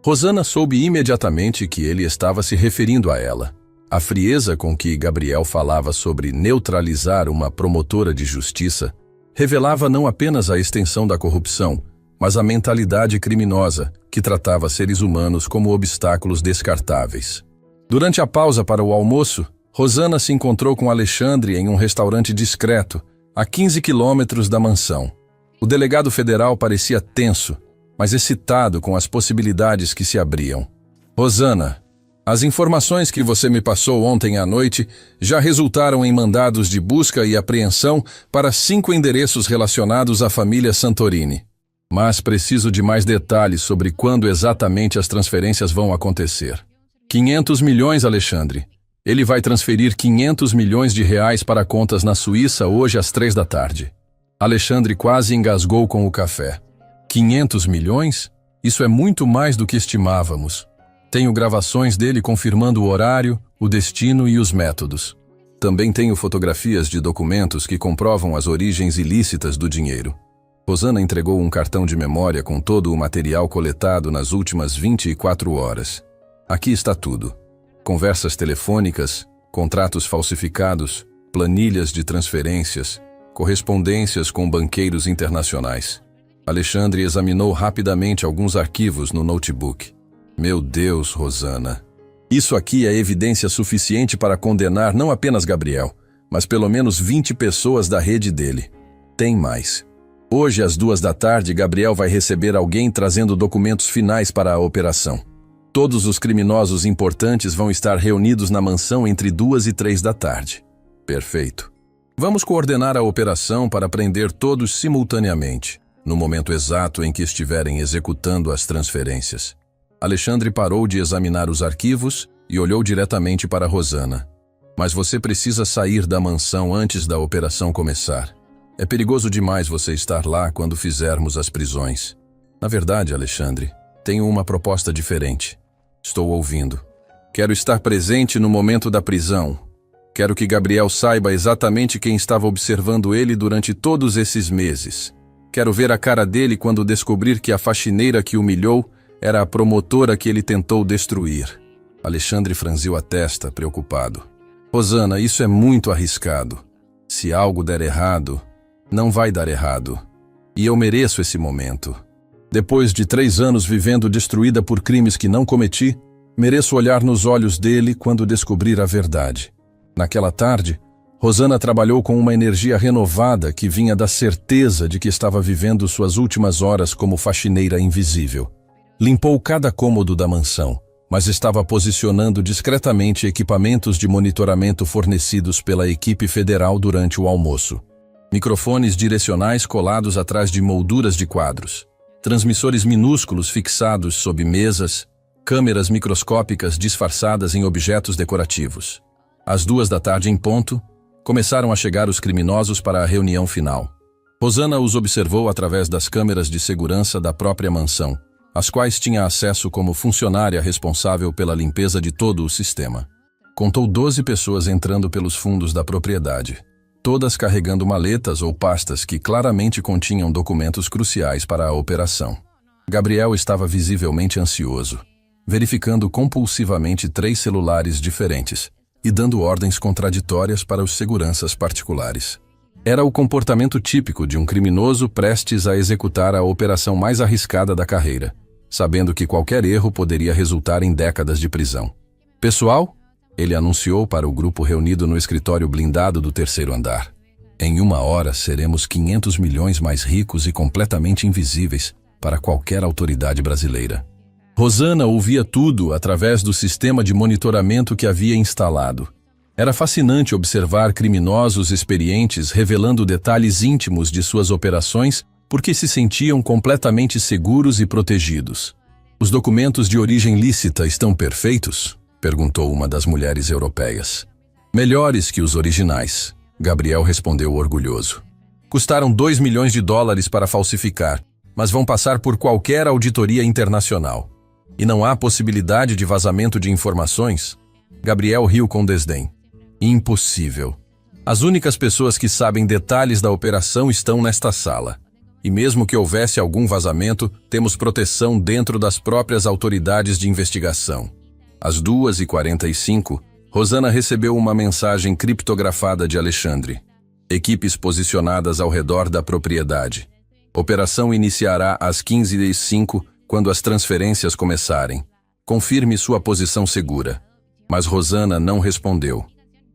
Rosana soube imediatamente que ele estava se referindo a ela. A frieza com que Gabriel falava sobre neutralizar uma promotora de justiça revelava não apenas a extensão da corrupção, mas a mentalidade criminosa que tratava seres humanos como obstáculos descartáveis. Durante a pausa para o almoço, Rosana se encontrou com Alexandre em um restaurante discreto, a 15 quilômetros da mansão. O delegado federal parecia tenso, mas excitado com as possibilidades que se abriam. «Rosana, as informações que você me passou ontem à noite já resultaram em mandados de busca e apreensão para 5 endereços relacionados à família Santorini. Mas preciso de mais detalhes sobre quando exatamente as transferências vão acontecer. 500 milhões, Alexandre. Ele vai transferir 500 milhões de reais para contas na Suíça hoje às 3 da tarde. Alexandre quase engasgou com o café. 500 milhões? Isso é muito mais do que estimávamos. Tenho gravações dele confirmando o horário, o destino e os métodos. Também tenho fotografias de documentos que comprovam as origens ilícitas do dinheiro. Rosana entregou um cartão de memória com todo o material coletado nas últimas 24 horas. Aqui está tudo. Conversas telefônicas, contratos falsificados, planilhas de transferências, correspondências com banqueiros internacionais. Alexandre examinou rapidamente alguns arquivos no notebook. Meu Deus, Rosana. Isso aqui é evidência suficiente para condenar não apenas Gabriel, mas pelo menos 20 pessoas da rede dele. Tem mais. Hoje, às 2 da tarde, Gabriel vai receber alguém trazendo documentos finais para a operação. Todos os criminosos importantes vão estar reunidos na mansão entre 2 e 3 da tarde. Perfeito. Vamos coordenar a operação para prender todos simultaneamente, no momento exato em que estiverem executando as transferências. Alexandre parou de examinar os arquivos e olhou diretamente para Rosana. Mas você precisa sair da mansão antes da operação começar. É perigoso demais você estar lá quando fizermos as prisões. Na verdade, Alexandre, tenho uma proposta diferente. Estou ouvindo. Quero estar presente no momento da prisão. Quero que Gabriel saiba exatamente quem estava observando ele durante todos esses meses. Quero ver a cara dele quando descobrir que a faxineira que humilhou era a promotora que ele tentou destruir. Alexandre franziu a testa, preocupado. Rosana, isso é muito arriscado. Se algo der errado, não vai dar errado. E eu mereço esse momento. Depois de 3 anos vivendo destruída por crimes que não cometi, mereço olhar nos olhos dele quando descobrir a verdade. Naquela tarde, Rosana trabalhou com uma energia renovada que vinha da certeza de que estava vivendo suas últimas horas como faxineira invisível. Limpou cada cômodo da mansão, mas estava posicionando discretamente equipamentos de monitoramento fornecidos pela equipe federal durante o almoço. Microfones direcionais colados atrás de molduras de quadros, transmissores minúsculos fixados sob mesas, câmeras microscópicas disfarçadas em objetos decorativos. Às 2 da tarde em ponto, começaram a chegar os criminosos para a reunião final. Rosana os observou através das câmeras de segurança da própria mansão, às quais tinha acesso como funcionária responsável pela limpeza de todo o sistema. Contou 12 pessoas entrando pelos fundos da propriedade, todas carregando maletas ou pastas que claramente continham documentos cruciais para a operação. Gabriel estava visivelmente ansioso. verificando compulsivamente 3 celulares diferentes e dando ordens contraditórias para os seguranças particulares. Era o comportamento típico de um criminoso prestes a executar a operação mais arriscada da carreira, sabendo que qualquer erro poderia resultar em décadas de prisão. Pessoal, ele anunciou para o grupo reunido no escritório blindado do 3º andar. Em 1 hora seremos 500 milhões mais ricos e completamente invisíveis para qualquer autoridade brasileira. Rosana ouvia tudo através do sistema de monitoramento que havia instalado. Era fascinante observar criminosos experientes revelando detalhes íntimos de suas operações porque se sentiam completamente seguros e protegidos. Os documentos de origem lícita estão perfeitos? Perguntou uma das mulheres europeias. Melhores que os originais, Gabriel respondeu orgulhoso. Custaram 2 milhões de dólares para falsificar, mas vão passar por qualquer auditoria internacional. E não há possibilidade de vazamento de informações? Gabriel riu com desdém. Impossível. As únicas pessoas que sabem detalhes da operação estão nesta sala. E mesmo que houvesse algum vazamento, temos proteção dentro das próprias autoridades de investigação. Às 2h45, Rosana recebeu uma mensagem criptografada de Alexandre. Equipes posicionadas ao redor da propriedade. Operação iniciará às 15h05, quando as transferências começarem. Confirme sua posição segura. Mas Rosana não respondeu.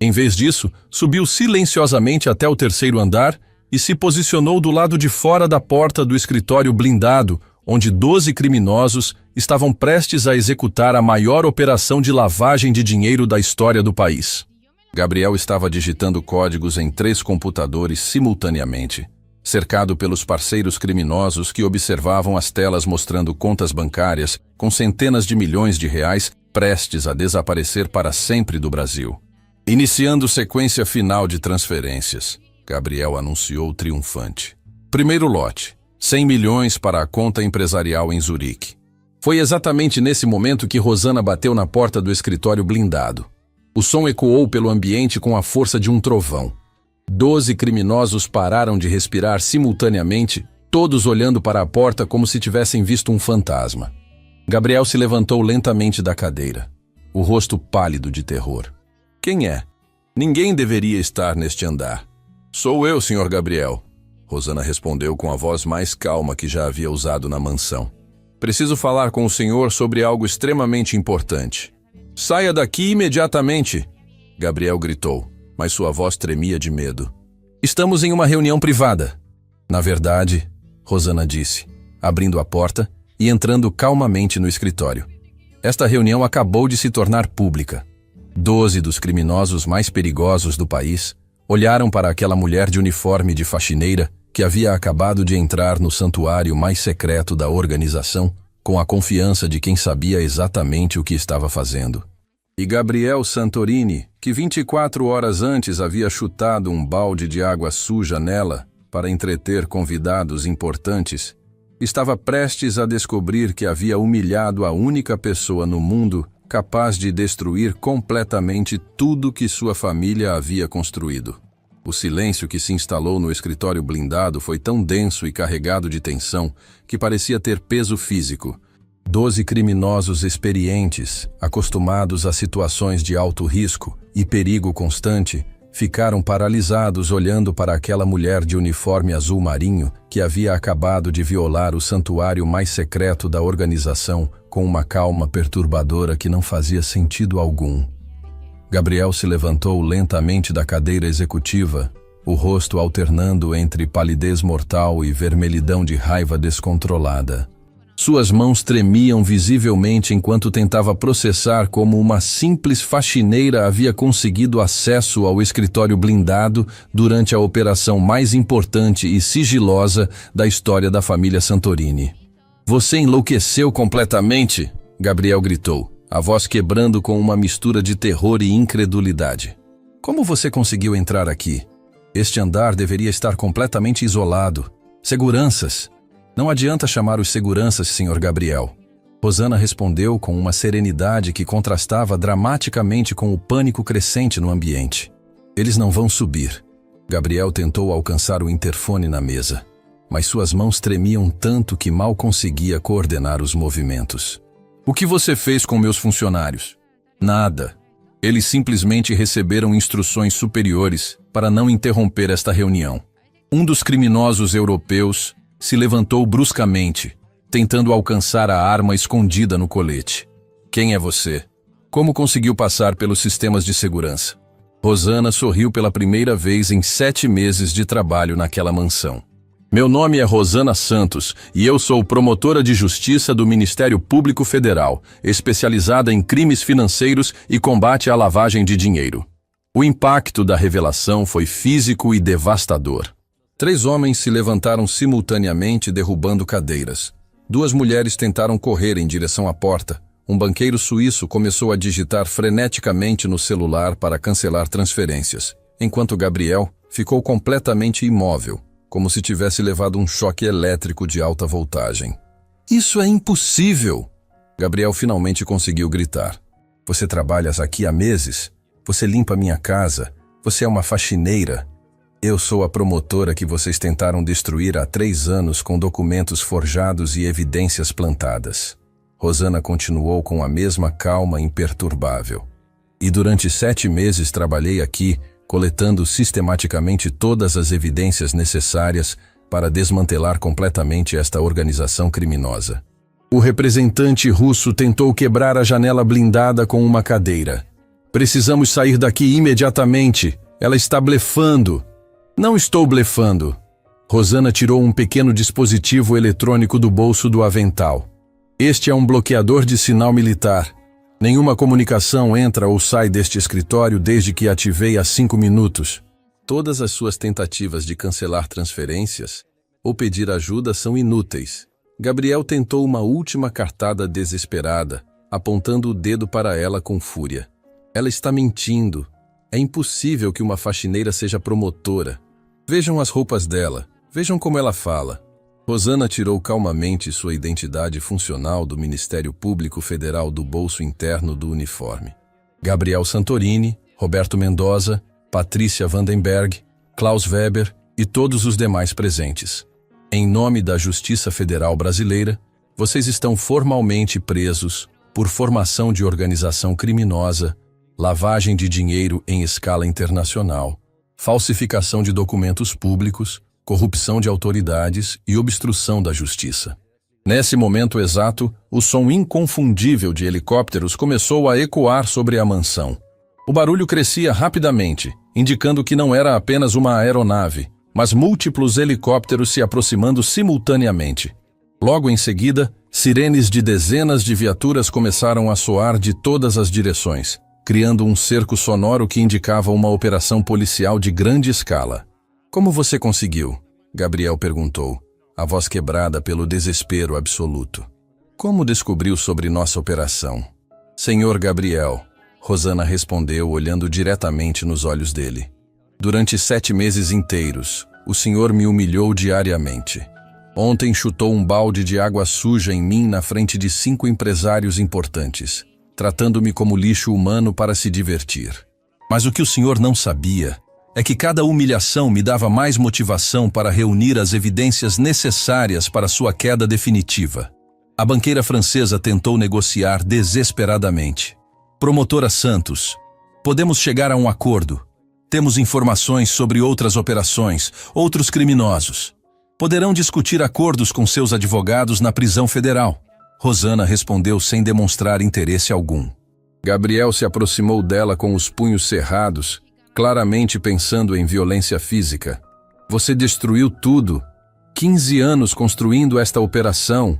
Em vez disso, subiu silenciosamente até o 3º andar e se posicionou do lado de fora da porta do escritório blindado, onde 12 criminosos estavam prestes a executar a maior operação de lavagem de dinheiro da história do país. Gabriel estava digitando códigos em 3 computadores simultaneamente, cercado pelos parceiros criminosos que observavam as telas mostrando contas bancárias com centenas de milhões de reais prestes a desaparecer para sempre do Brasil. Iniciando sequência final de transferências, Gabriel anunciou triunfante. Primeiro lote, 100 milhões para a conta empresarial em Zurique. Foi exatamente nesse momento que Rosana bateu na porta do escritório blindado. O som ecoou pelo ambiente com a força de um trovão. 12 criminosos pararam de respirar simultaneamente, todos olhando para a porta como se tivessem visto um fantasma. Gabriel se levantou lentamente da cadeira, o rosto pálido de terror. Quem é? Ninguém deveria estar neste andar. Sou eu, Sr. Gabriel. Rosana respondeu com a voz mais calma que já havia usado na mansão. Preciso falar com o senhor sobre algo extremamente importante. Saia daqui imediatamente! Gabriel gritou, mas sua voz tremia de medo. Estamos em uma reunião privada. Na verdade, Rosana disse, abrindo a porta e entrando calmamente no escritório. Esta reunião acabou de se tornar pública. 12 dos criminosos mais perigosos do país olharam para aquela mulher de uniforme de faxineira que havia acabado de entrar no santuário mais secreto da organização com a confiança de quem sabia exatamente o que estava fazendo. E Gabriel Santorini, que 24 horas antes havia chutado um balde de água suja nela para entreter convidados importantes, estava prestes a descobrir que havia humilhado a única pessoa no mundo capaz de destruir completamente tudo que sua família havia construído. O silêncio que se instalou no escritório blindado foi tão denso e carregado de tensão que parecia ter peso físico. 12 criminosos experientes, acostumados a situações de alto risco e perigo constante, ficaram paralisados olhando para aquela mulher de uniforme azul marinho que havia acabado de violar o santuário mais secreto da organização com uma calma perturbadora que não fazia sentido algum. Gabriel se levantou lentamente da cadeira executiva, o rosto alternando entre palidez mortal e vermelhidão de raiva descontrolada. Suas mãos tremiam visivelmente enquanto tentava processar como uma simples faxineira havia conseguido acesso ao escritório blindado durante a operação mais importante e sigilosa da história da família Santorini. Você enlouqueceu completamente? Gabriel gritou, a voz quebrando com uma mistura de terror e incredulidade. Como você conseguiu entrar aqui? Este andar deveria estar completamente isolado. Seguranças! Não adianta chamar os seguranças, Sr. Gabriel. Rosana respondeu com uma serenidade que contrastava dramaticamente com o pânico crescente no ambiente. Eles não vão subir. Gabriel tentou alcançar o interfone na mesa, mas suas mãos tremiam tanto que mal conseguia coordenar os movimentos. O que você fez com meus funcionários? Nada. Eles simplesmente receberam instruções superiores para não interromper esta reunião. Um dos criminosos europeus se levantou bruscamente, tentando alcançar a arma escondida no colete. Quem é você? Como conseguiu passar pelos sistemas de segurança? Rosana sorriu pela primeira vez em 7 meses de trabalho naquela mansão. Meu nome é Rosana Santos e eu sou promotora de justiça do Ministério Público Federal, especializada em crimes financeiros e combate à lavagem de dinheiro. O impacto da revelação foi físico e devastador. 3 homens se levantaram simultaneamente, derrubando cadeiras. 2 mulheres tentaram correr em direção à porta. Um banqueiro suíço começou a digitar freneticamente no celular para cancelar transferências, enquanto Gabriel ficou completamente imóvel, como se tivesse levado um choque elétrico de alta voltagem. Isso é impossível! Gabriel finalmente conseguiu gritar. Você trabalha aqui há meses? Você limpa minha casa? Você é uma faxineira? Eu sou a promotora que vocês tentaram destruir há 3 anos com documentos forjados e evidências plantadas. Rosana continuou com a mesma calma imperturbável. E durante 7 meses trabalhei aqui, coletando sistematicamente todas as evidências necessárias para desmantelar completamente esta organização criminosa. O representante russo tentou quebrar a janela blindada com uma cadeira. Precisamos sair daqui imediatamente. Ela está blefando. Não estou blefando. Rosana tirou um pequeno dispositivo eletrônico do bolso do avental. Este é um bloqueador de sinal militar. Nenhuma comunicação entra ou sai deste escritório desde que ativei há 5 minutos. Todas as suas tentativas de cancelar transferências ou pedir ajuda são inúteis. Gabriel tentou uma última cartada desesperada, apontando o dedo para ela com fúria. Ela está mentindo. É impossível que uma faxineira seja promotora. Vejam as roupas dela. Vejam como ela fala. Rosana tirou calmamente sua identidade funcional do Ministério Público Federal do bolso interno do uniforme. Gabriel Santorini, Roberto Mendoza, Patrícia Vandenberg, Klaus Weber e todos os demais presentes. Em nome da Justiça Federal Brasileira, vocês estão formalmente presos por formação de organização criminosa, lavagem de dinheiro em escala internacional, falsificação de documentos públicos, corrupção de autoridades e obstrução da justiça. Nesse momento exato, o som inconfundível de helicópteros começou a ecoar sobre a mansão. O barulho crescia rapidamente, indicando que não era apenas uma aeronave, mas múltiplos helicópteros se aproximando simultaneamente. Logo em seguida, sirenes de dezenas de viaturas começaram a soar de todas as direções, criando um cerco sonoro que indicava uma operação policial de grande escala. Como você conseguiu? Gabriel perguntou, a voz quebrada pelo desespero absoluto. Como descobriu sobre nossa operação? Senhor Gabriel, Rosana respondeu olhando diretamente nos olhos dele. Durante 7 meses inteiros, o senhor me humilhou diariamente. Ontem chutou um balde de água suja em mim na frente de 5 empresários importantes, tratando-me como lixo humano para se divertir. Mas o que o senhor não sabia é que cada humilhação me dava mais motivação para reunir as evidências necessárias para sua queda definitiva. A banqueira francesa tentou negociar desesperadamente. Promotora Santos, podemos chegar a um acordo. Temos informações sobre outras operações, outros criminosos. Poderão discutir acordos com seus advogados na prisão federal. Rosana respondeu sem demonstrar interesse algum. Gabriel se aproximou dela com os punhos cerrados, claramente pensando em violência física. Você destruiu tudo. 15 anos construindo esta operação.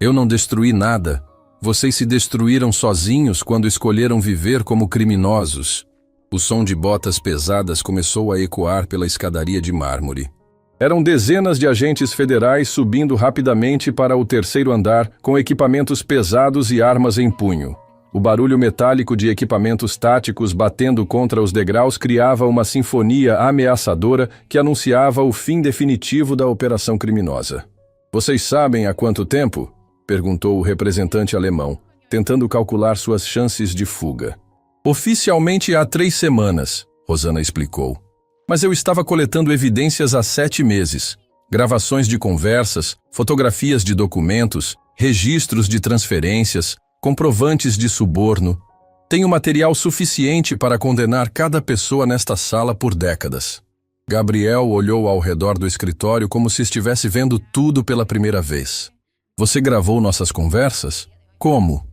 Eu não destruí nada. Vocês se destruíram sozinhos quando escolheram viver como criminosos. O som de botas pesadas começou a ecoar pela escadaria de mármore. Eram dezenas de agentes federais subindo rapidamente para o 3º andar com equipamentos pesados e armas em punho. O barulho metálico de equipamentos táticos batendo contra os degraus criava uma sinfonia ameaçadora que anunciava o fim definitivo da operação criminosa. Vocês sabem há quanto tempo? Perguntou o representante alemão, tentando calcular suas chances de fuga. Oficialmente há 3 semanas, Rosana explicou. Mas eu estava coletando evidências há 7 meses. Gravações de conversas, fotografias de documentos, registros de transferências, comprovantes de suborno. Tenho material suficiente para condenar cada pessoa nesta sala por décadas. Gabriel olhou ao redor do escritório como se estivesse vendo tudo pela primeira vez. Você gravou nossas conversas? Como?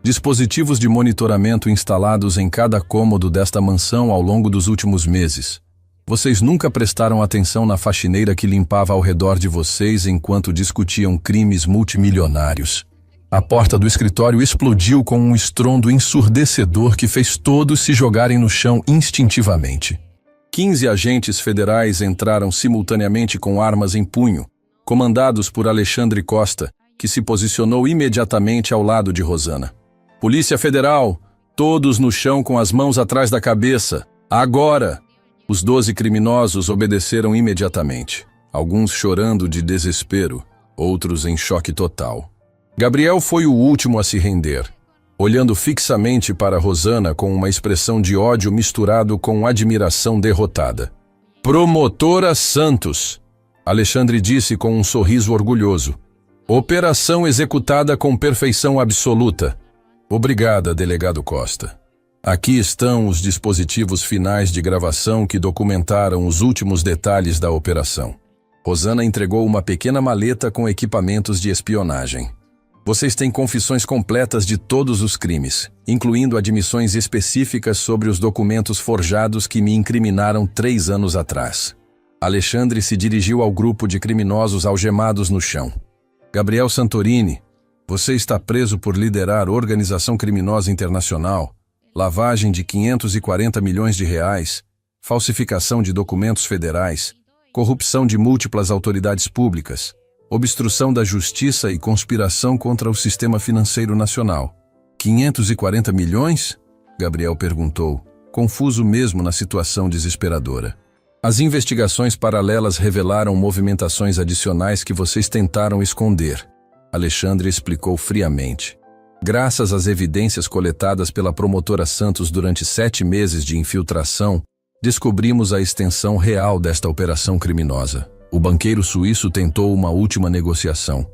Dispositivos de monitoramento instalados em cada cômodo desta mansão ao longo dos últimos meses. Vocês nunca prestaram atenção na faxineira que limpava ao redor de vocês enquanto discutiam crimes multimilionários. A porta do escritório explodiu com um estrondo ensurdecedor que fez todos se jogarem no chão instintivamente. 15 agentes federais entraram simultaneamente com armas em punho, comandados por Alexandre Costa, que se posicionou imediatamente ao lado de Rosana. Polícia Federal, todos no chão com as mãos atrás da cabeça. Agora! Os 12 criminosos obedeceram imediatamente, alguns chorando de desespero, outros em choque total. Gabriel foi o último a se render, olhando fixamente para Rosana com uma expressão de ódio misturado com admiração derrotada. Promotora Santos, Alexandre disse com um sorriso orgulhoso. Operação executada com perfeição absoluta. Obrigada, delegado Costa. Aqui estão os dispositivos finais de gravação que documentaram os últimos detalhes da operação. Rosana entregou uma pequena maleta com equipamentos de espionagem. Vocês têm confissões completas de todos os crimes, incluindo admissões específicas sobre os documentos forjados que me incriminaram 3 anos atrás. Alexandre se dirigiu ao grupo de criminosos algemados no chão. Gabriel Santorini, você está preso por liderar organização criminosa internacional, lavagem de 540 milhões de reais, falsificação de documentos federais, corrupção de múltiplas autoridades públicas, obstrução da justiça e conspiração contra o sistema financeiro nacional. 540 milhões? Gabriel perguntou, confuso mesmo na situação desesperadora. As investigações paralelas revelaram movimentações adicionais que vocês tentaram esconder. Alexandre explicou friamente. Graças às evidências coletadas pela promotora Santos durante 7 meses de infiltração, descobrimos a extensão real desta operação criminosa. O banqueiro suíço tentou uma última negociação.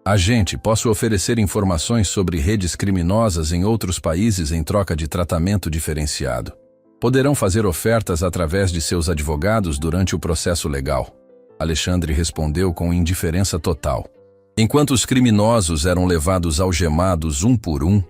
Agente, posso oferecer informações sobre redes criminosas em outros países em troca de tratamento diferenciado. Poderão fazer ofertas através de seus advogados durante o processo legal. Alexandre respondeu com indiferença total. Enquanto os criminosos eram levados algemados um por um,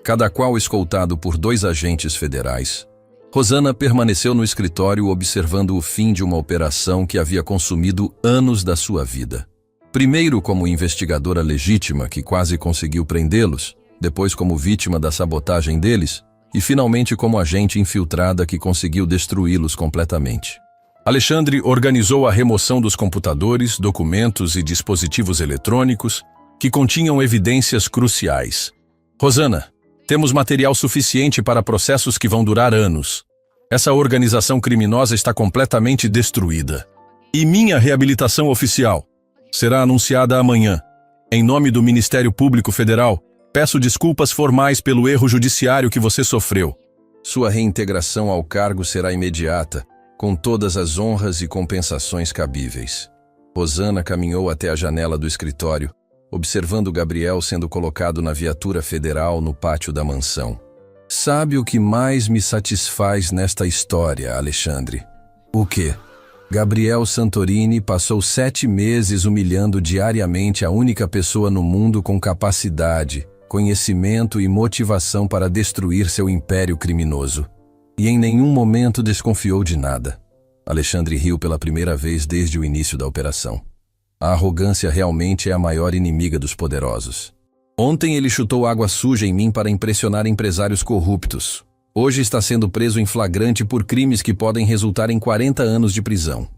cada qual escoltado por 2 agentes federais, Rosana permaneceu no escritório observando o fim de uma operação que havia consumido anos da sua vida. Primeiro como investigadora legítima que quase conseguiu prendê-los, depois como vítima da sabotagem deles e finalmente como agente infiltrada que conseguiu destruí-los completamente. Alexandre organizou a remoção dos computadores, documentos e dispositivos eletrônicos que continham evidências cruciais. Rosana, temos material suficiente para processos que vão durar anos. Essa organização criminosa está completamente destruída. E minha reabilitação oficial será anunciada amanhã. Em nome do Ministério Público Federal, peço desculpas formais pelo erro judiciário que você sofreu. Sua reintegração ao cargo será imediata, com todas as honras e compensações cabíveis. Rosana caminhou até a janela do escritório, observando Gabriel sendo colocado na viatura federal no pátio da mansão. Sabe o que mais me satisfaz nesta história, Alexandre? O quê? Gabriel Santorini passou 7 meses humilhando diariamente a única pessoa no mundo com capacidade, conhecimento e motivação para destruir seu império criminoso. E em nenhum momento desconfiou de nada. Alexandre riu pela primeira vez desde o início da operação. A arrogância realmente é a maior inimiga dos poderosos. Ontem ele chutou água suja em mim para impressionar empresários corruptos. Hoje está sendo preso em flagrante por crimes que podem resultar em 40 anos de prisão.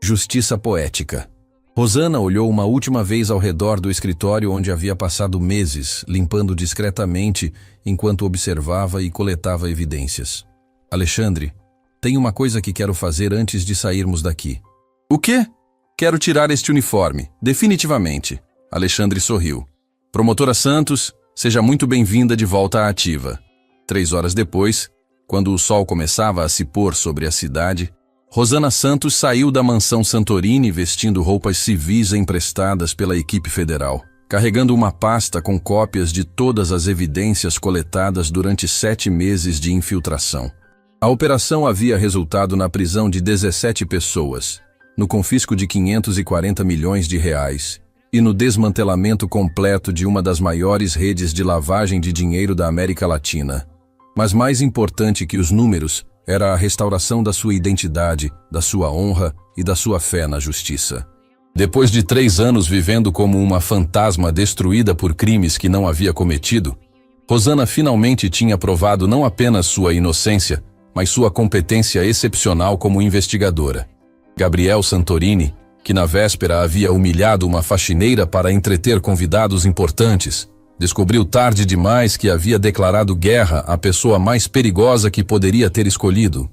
Justiça poética. Rosana olhou uma última vez ao redor do escritório onde havia passado meses, limpando discretamente enquanto observava e coletava evidências. Alexandre, tem uma coisa que quero fazer antes de sairmos daqui. O quê? Quero tirar este uniforme, definitivamente. Alexandre sorriu. Promotora Santos, seja muito bem-vinda de volta à ativa. 3 horas depois, quando o sol começava a se pôr sobre a cidade, Rosana Santos saiu da mansão Santorini vestindo roupas civis emprestadas pela equipe federal. carregando uma pasta com cópias de todas as evidências coletadas durante 7 meses de infiltração. A operação havia resultado na prisão de 17 pessoas, no confisco de 540 milhões de reais e no desmantelamento completo de uma das maiores redes de lavagem de dinheiro da América Latina. Mas mais importante que os números era a restauração da sua identidade, da sua honra e da sua fé na justiça. Depois de 3 anos vivendo como uma fantasma destruída por crimes que não havia cometido, Rosana finalmente tinha provado não apenas sua inocência, mas sua competência excepcional como investigadora. Gabriel Santorini, que na véspera havia humilhado uma faxineira para entreter convidados importantes, descobriu tarde demais que havia declarado guerra à pessoa mais perigosa que poderia ter escolhido,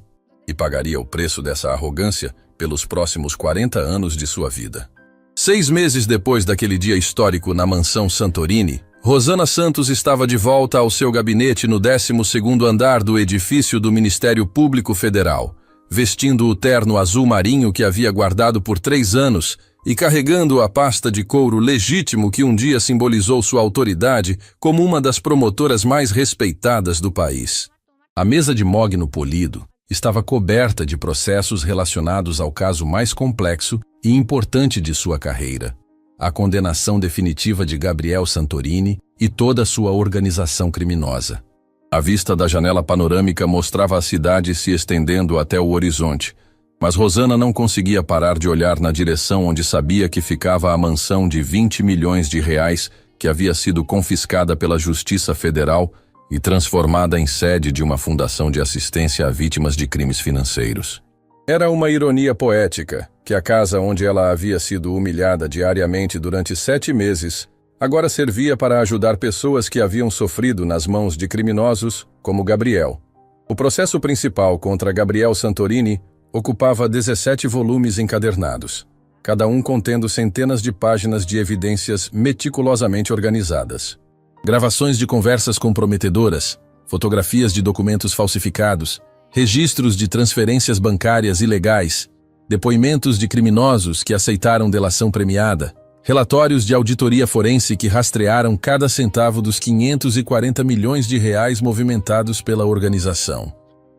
e pagaria o preço dessa arrogância pelos próximos 40 anos de sua vida. 6 meses depois daquele dia histórico na mansão Santorini, Rosana Santos estava de volta ao seu gabinete no 12º andar do edifício do Ministério Público Federal, vestindo o terno azul marinho que havia guardado por 3 anos e carregando a pasta de couro legítimo que um dia simbolizou sua autoridade como uma das promotoras mais respeitadas do país. A mesa de mogno polido estava coberta de processos relacionados ao caso mais complexo e importante de sua carreira: a condenação definitiva de Gabriel Santorini e toda a sua organização criminosa. A vista da janela panorâmica mostrava a cidade se estendendo até o horizonte, mas Rosana não conseguia parar de olhar na direção onde sabia que ficava a mansão de 20 milhões de reais que havia sido confiscada pela Justiça Federal e transformada em sede de uma fundação de assistência a vítimas de crimes financeiros. Era uma ironia poética que a casa onde ela havia sido humilhada diariamente durante 7 meses agora servia para ajudar pessoas que haviam sofrido nas mãos de criminosos como Gabriel. O processo principal contra Gabriel Santorini ocupava 17 volumes encadernados, cada um contendo centenas de páginas de evidências meticulosamente organizadas. Gravações de conversas comprometedoras, fotografias de documentos falsificados, registros de transferências bancárias ilegais, depoimentos de criminosos que aceitaram delação premiada, relatórios de auditoria forense que rastrearam cada centavo dos 540 milhões de reais movimentados pela organização.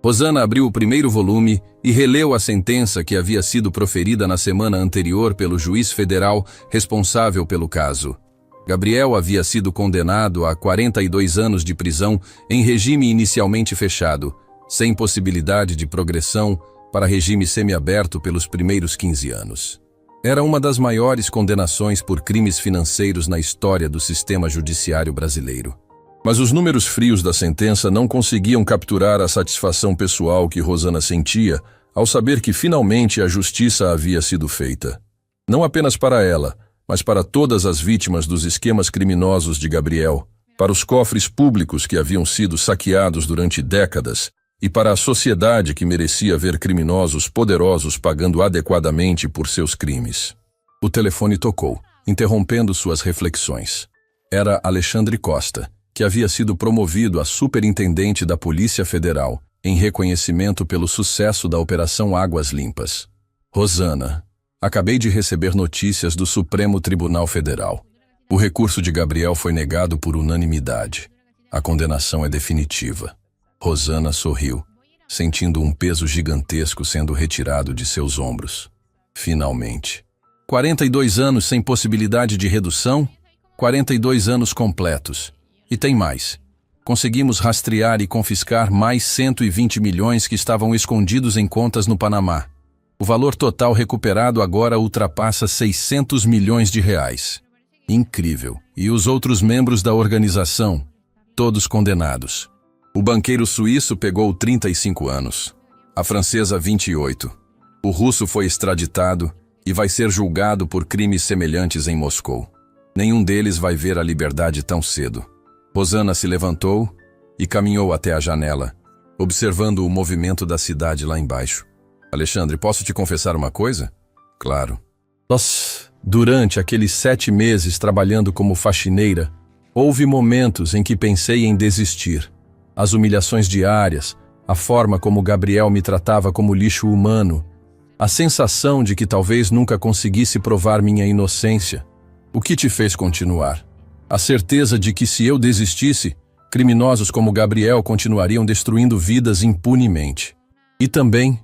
Rosana abriu o primeiro volume e releu a sentença que havia sido proferida na semana anterior pelo juiz federal responsável pelo caso. Gabriel havia sido condenado a 42 anos de prisão em regime inicialmente fechado, sem possibilidade de progressão para regime semiaberto pelos primeiros 15 anos. Era uma das maiores condenações por crimes financeiros na história do sistema judiciário brasileiro. Mas os números frios da sentença não conseguiam capturar a satisfação pessoal que Rosana sentia ao saber que finalmente a justiça havia sido feita. Não apenas para ela, mas para todas as vítimas dos esquemas criminosos de Gabriel, para os cofres públicos que haviam sido saqueados durante décadas e para a sociedade que merecia ver criminosos poderosos pagando adequadamente por seus crimes. O telefone tocou, interrompendo suas reflexões. Era Alexandre Costa, que havia sido promovido a superintendente da Polícia Federal, em reconhecimento pelo sucesso da Operação Águas Limpas. Rosana, acabei de receber notícias do Supremo Tribunal Federal. O recurso de Gabriel foi negado por unanimidade. A condenação é definitiva. Rosana sorriu, sentindo um peso gigantesco sendo retirado de seus ombros. Finalmente. 42 anos sem possibilidade de redução? 42 anos completos. E tem mais. Conseguimos rastrear e confiscar mais 120 milhões que estavam escondidos em contas no Panamá. O valor total recuperado agora ultrapassa 600 milhões de reais. Incrível. E os outros membros da organização? Todos condenados. O banqueiro suíço pegou 35 anos. A francesa 28. O russo foi extraditado e vai ser julgado por crimes semelhantes em Moscou. Nenhum deles vai ver a liberdade tão cedo. Rosana se levantou e caminhou até a janela, observando o movimento da cidade lá embaixo. Alexandre, posso te confessar uma coisa? Claro. Durante aqueles 7 meses trabalhando como faxineira, houve momentos em que pensei em desistir. As humilhações diárias, a forma como Gabriel me tratava como lixo humano, a sensação de que talvez nunca conseguisse provar minha inocência. O que te fez continuar? A certeza de que se eu desistisse, criminosos como Gabriel continuariam destruindo vidas impunemente. E também,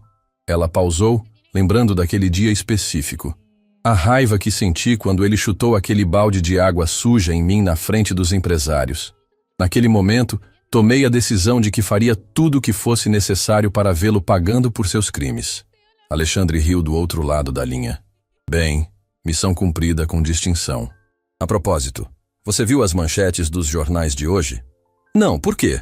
ela pausou, lembrando daquele dia específico. A raiva que senti quando ele chutou aquele balde de água suja em mim na frente dos empresários. Naquele momento, tomei a decisão de que faria tudo o que fosse necessário para vê-lo pagando por seus crimes. Alexandre riu do outro lado da linha. Bem, missão cumprida com distinção. A propósito, você viu as manchetes dos jornais de hoje? Não, por quê?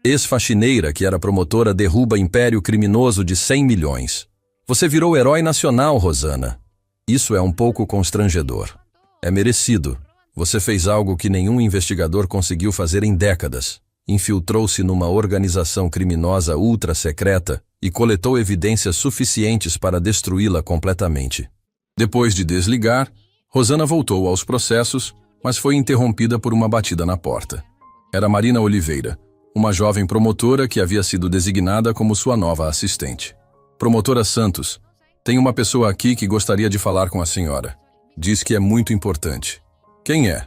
Ex-faxineira que era promotora derruba império criminoso de 100 milhões. Você virou herói nacional, Rosana. Isso é um pouco constrangedor. É merecido. Você fez algo que nenhum investigador conseguiu fazer em décadas. Infiltrou-se numa organização criminosa ultra-secreta e coletou evidências suficientes para destruí-la completamente. Depois de desligar, Rosana voltou aos processos, mas foi interrompida por uma batida na porta. Era Marina Oliveira, uma jovem promotora que havia sido designada como sua nova assistente. Promotora Santos, tem uma pessoa aqui que gostaria de falar com a senhora. Diz que é muito importante. Quem é?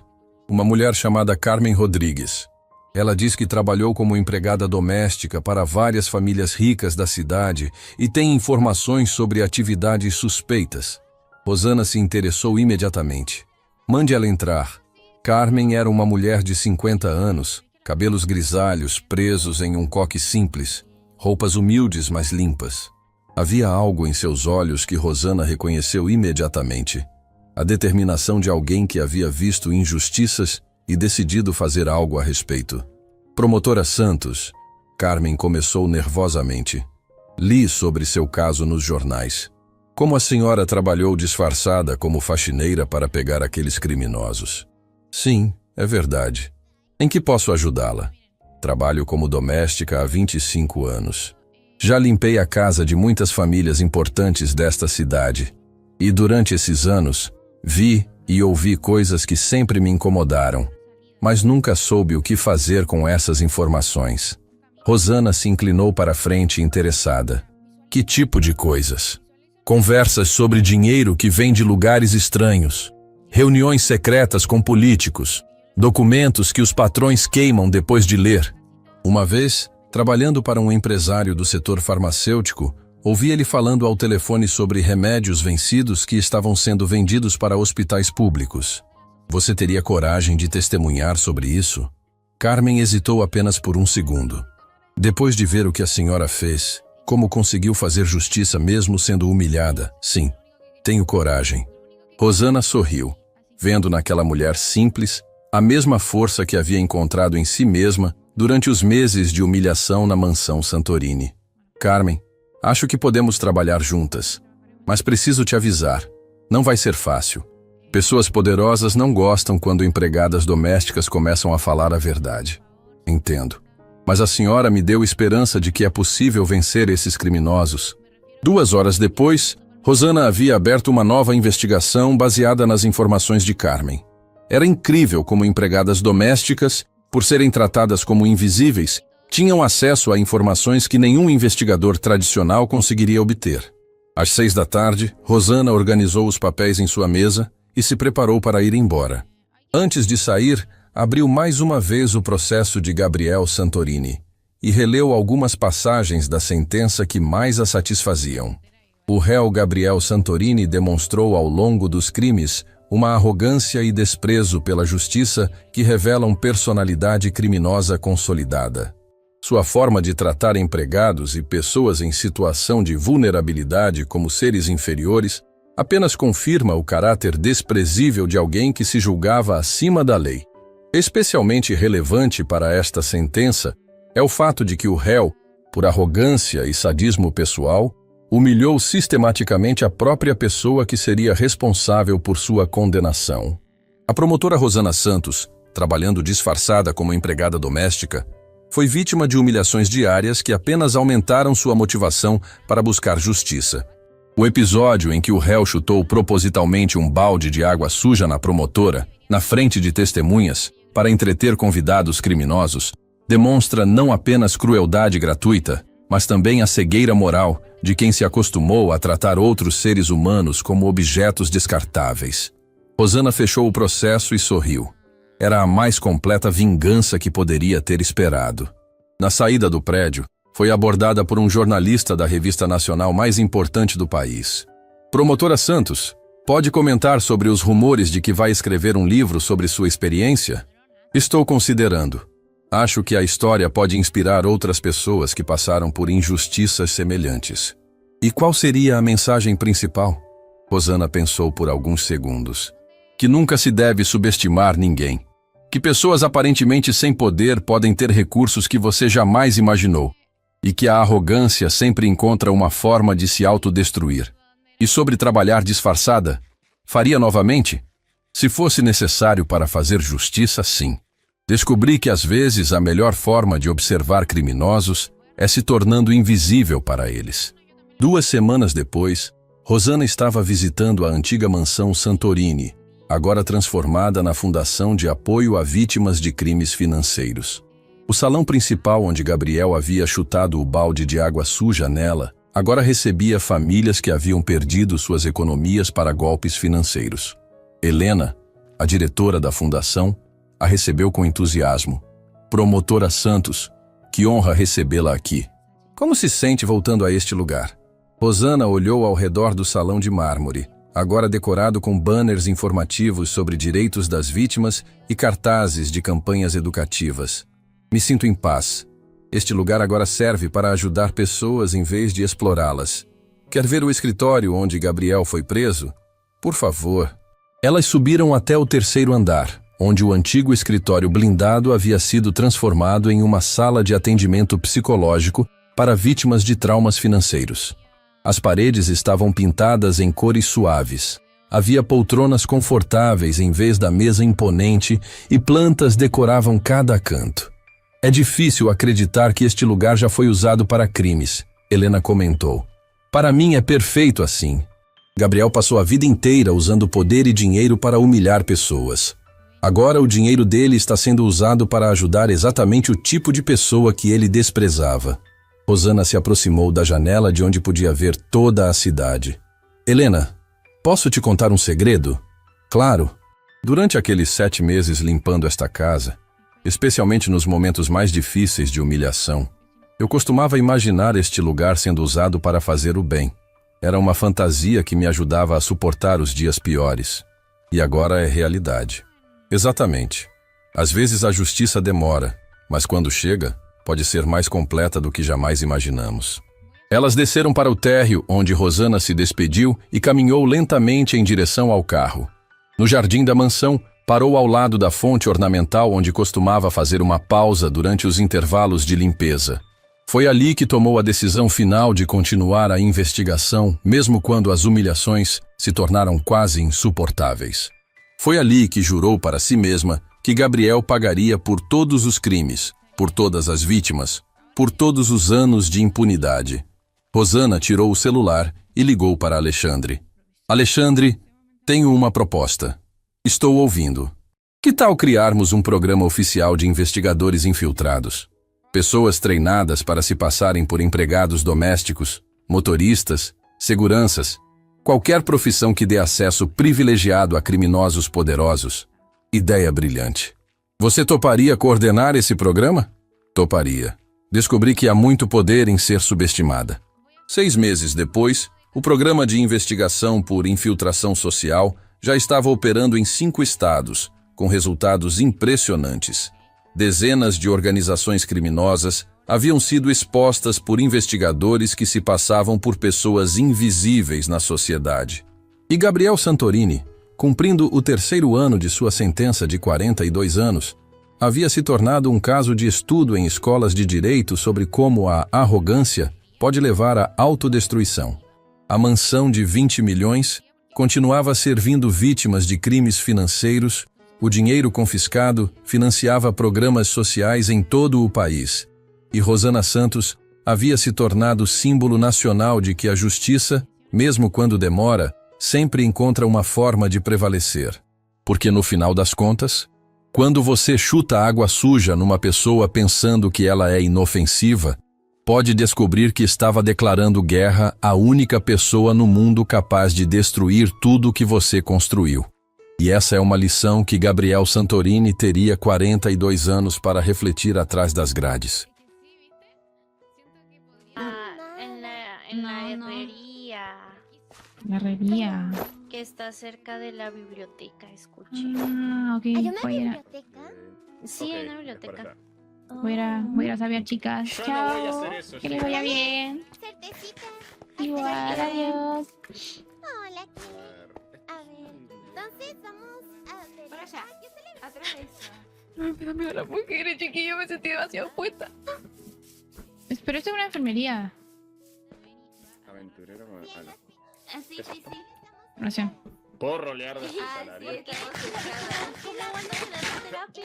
Uma mulher chamada Carmen Rodrigues. Ela diz que trabalhou como empregada doméstica para várias famílias ricas da cidade e tem informações sobre atividades suspeitas. Rosana se interessou imediatamente. Mande ela entrar. Carmen era uma mulher de 50 anos, cabelos grisalhos presos em um coque simples, roupas humildes mas limpas. Havia algo em seus olhos que Rosana reconheceu imediatamente. A determinação de alguém que havia visto injustiças e decidido fazer algo a respeito. Promotora Santos, Carmen começou nervosamente. Li sobre seu caso nos jornais. Como a senhora trabalhou disfarçada como faxineira para pegar aqueles criminosos? Sim, é verdade. Em que posso ajudá-la? Trabalho como doméstica há 25 anos. Já limpei a casa de muitas famílias importantes desta cidade. E durante esses anos, vi e ouvi coisas que sempre me incomodaram. Mas nunca soube o que fazer com essas informações. Rosana se inclinou para a frente interessada. Que tipo de coisas? Conversas sobre dinheiro que vem de lugares estranhos. Reuniões secretas com políticos. Documentos que os patrões queimam depois de ler. Uma vez, trabalhando para um empresário do setor farmacêutico, ouvi ele falando ao telefone sobre remédios vencidos que estavam sendo vendidos para hospitais públicos. Você teria coragem de testemunhar sobre isso? Carmen hesitou apenas por um segundo. Depois de ver o que a senhora fez, como conseguiu fazer justiça mesmo sendo humilhada, sim, tenho coragem. Rosana sorriu, vendo naquela mulher simples a mesma força que havia encontrado em si mesma durante os meses de humilhação na mansão Santorini. Carmen, acho que podemos trabalhar juntas, mas preciso te avisar, não vai ser fácil. Pessoas poderosas não gostam quando empregadas domésticas começam a falar a verdade. Entendo. Mas a senhora me deu esperança de que é possível vencer esses criminosos. 2 horas depois, Rosana havia aberto uma nova investigação baseada nas informações de Carmen. Era incrível como empregadas domésticas, por serem tratadas como invisíveis, tinham acesso a informações que nenhum investigador tradicional conseguiria obter. Às 6 da tarde, Rosana organizou os papéis em sua mesa e se preparou para ir embora. Antes de sair, abriu mais uma vez o processo de Gabriel Santorini e releu algumas passagens da sentença que mais a satisfaziam. O réu Gabriel Santorini demonstrou ao longo dos crimes uma arrogância e desprezo pela justiça que revelam personalidade criminosa consolidada. Sua forma de tratar empregados e pessoas em situação de vulnerabilidade como seres inferiores apenas confirma o caráter desprezível de alguém que se julgava acima da lei. Especialmente relevante para esta sentença é o fato de que o réu, por arrogância e sadismo pessoal, humilhou sistematicamente a própria pessoa que seria responsável por sua condenação. A promotora Rosana Santos, trabalhando disfarçada como empregada doméstica, foi vítima de humilhações diárias que apenas aumentaram sua motivação para buscar justiça. O episódio em que o réu chutou propositalmente um balde de água suja na promotora, na frente de testemunhas, para entreter convidados criminosos, demonstra não apenas crueldade gratuita, mas também a cegueira moral de quem se acostumou a tratar outros seres humanos como objetos descartáveis. Rosana fechou o processo e sorriu. Era a mais completa vingança que poderia ter esperado. Na saída do prédio, foi abordada por um jornalista da revista nacional mais importante do país. Promotora Santos, pode comentar sobre os rumores de que vai escrever um livro sobre sua experiência? Estou considerando. Acho que a história pode inspirar outras pessoas que passaram por injustiças semelhantes. E qual seria a mensagem principal? Rosana pensou por alguns segundos. Que nunca se deve subestimar ninguém. Que pessoas aparentemente sem poder podem ter recursos que você jamais imaginou. E que a arrogância sempre encontra uma forma de se autodestruir. E sobre trabalhar disfarçada? Faria novamente? Se fosse necessário para fazer justiça, sim. Descobri que às vezes a melhor forma de observar criminosos é se tornando invisível para eles. 2 semanas depois, Rosana estava visitando a antiga mansão Santorini, agora transformada na Fundação de Apoio a Vítimas de Crimes Financeiros. O salão principal onde Gabriel havia chutado o balde de água suja nela, agora recebia famílias que haviam perdido suas economias para golpes financeiros. Helena, a diretora da fundação, a recebeu com entusiasmo. Promotora Santos, que honra recebê-la aqui. Como se sente voltando a este lugar? Rosana olhou ao redor do salão de mármore, agora decorado com banners informativos sobre direitos das vítimas e cartazes de campanhas educativas. Me sinto em paz. Este lugar agora serve para ajudar pessoas em vez de explorá-las. Quer ver o escritório onde Gabriel foi preso? Por favor. Elas subiram até o 3º andar, onde o antigo escritório blindado havia sido transformado em uma sala de atendimento psicológico para vítimas de traumas financeiros. As paredes estavam pintadas em cores suaves. Havia poltronas confortáveis em vez da mesa imponente e plantas decoravam cada canto. É difícil acreditar que este lugar já foi usado para crimes, Helena comentou. Para mim é perfeito assim. Gabriel passou a vida inteira usando poder e dinheiro para humilhar pessoas. Agora o dinheiro dele está sendo usado para ajudar exatamente o tipo de pessoa que ele desprezava. Rosana se aproximou da janela de onde podia ver toda a cidade. Helena, posso te contar um segredo? Claro. Durante aqueles 7 meses limpando esta casa, especialmente nos momentos mais difíceis de humilhação, eu costumava imaginar este lugar sendo usado para fazer o bem. Era uma fantasia que me ajudava a suportar os dias piores. E agora é realidade. Exatamente. Às vezes a justiça demora, mas quando chega, pode ser mais completa do que jamais imaginamos. Elas desceram para o térreo, onde Rosana se despediu e caminhou lentamente em direção ao carro. No jardim da mansão, parou ao lado da fonte ornamental onde costumava fazer uma pausa durante os intervalos de limpeza. Foi ali que tomou a decisão final de continuar a investigação, mesmo quando as humilhações se tornaram quase insuportáveis. Foi ali que jurou para si mesma que Gabriel pagaria por todos os crimes, por todas as vítimas, por todos os anos de impunidade. Rosana tirou o celular e ligou para Alexandre. Alexandre, tenho uma proposta. Estou ouvindo. Que tal criarmos um programa oficial de investigadores infiltrados? Pessoas treinadas para se passarem por empregados domésticos, motoristas, seguranças, qualquer profissão que dê acesso privilegiado a criminosos poderosos. Ideia brilhante. Você toparia coordenar esse programa? Toparia. Descobri que há muito poder em ser subestimada. 6 meses depois, o programa de investigação por infiltração social já estava operando em 5 estados, com resultados impressionantes. Dezenas de organizações criminosas haviam sido expostas por investigadores que se passavam por pessoas invisíveis na sociedade. E Gabriel Santorini, cumprindo o 3º ano de sua sentença de 42 anos, havia se tornado um caso de estudo em escolas de direito sobre como a arrogância pode levar à autodestruição. A mansão de 20 milhões continuava servindo vítimas de crimes financeiros, o dinheiro confiscado financiava programas sociais em todo o país, e Rosana Santos havia se tornado símbolo nacional de que a justiça, mesmo quando demora, sempre encontra uma forma de prevalecer. Porque no final das contas, quando você chuta água suja numa pessoa pensando que ela é inofensiva, pode descobrir que estava declarando guerra à única pessoa no mundo capaz de destruir tudo que você construiu. E essa é uma lição que Gabriel Santorini teria 42 anos para refletir atrás das grades. En la herrería. La herrería. Que está cerca de la biblioteca, escuché. Ah, ok. ¿Hay una Voy a ir a, biblioteca? Sí, hay una biblioteca. voy a ir a saber, chicas. Yo no Chao. voy a hacer eso, Que les vaya bien. Certecita. Igual, adiós. Hola. A ver, entonces vamos a ver. Por allá. Yo te le- Atrás de eso. Me da miedo las mujeres, chiquillo. Me sentí demasiado puesta. Pero esto es una enfermería. Aventurero. Sí, sí, sí. Gracias. ¿Puedo rolear de Ah, sí, salario? estamos cerradas. ¿Cómo van a dar terapia?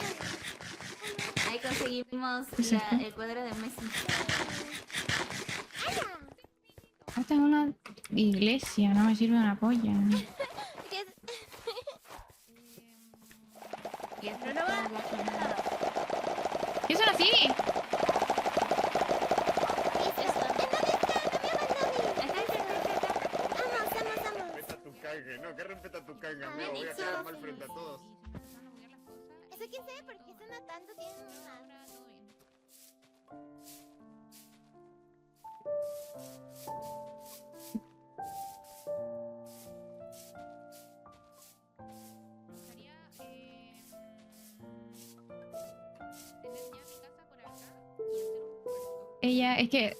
Ahí conseguimos ¿Qué es esto? el cuadro de Messi. Esta es una iglesia. No me sirve una polla. ¿Qué es? Y esto es para la jornada. ¿Qué son así? Respeta tu canje, no, que respeta tu canje, amigo. Voy a quedar mal frente a todos. Eso quién sabe por qué suena tanto. Tienen una. Ella, es que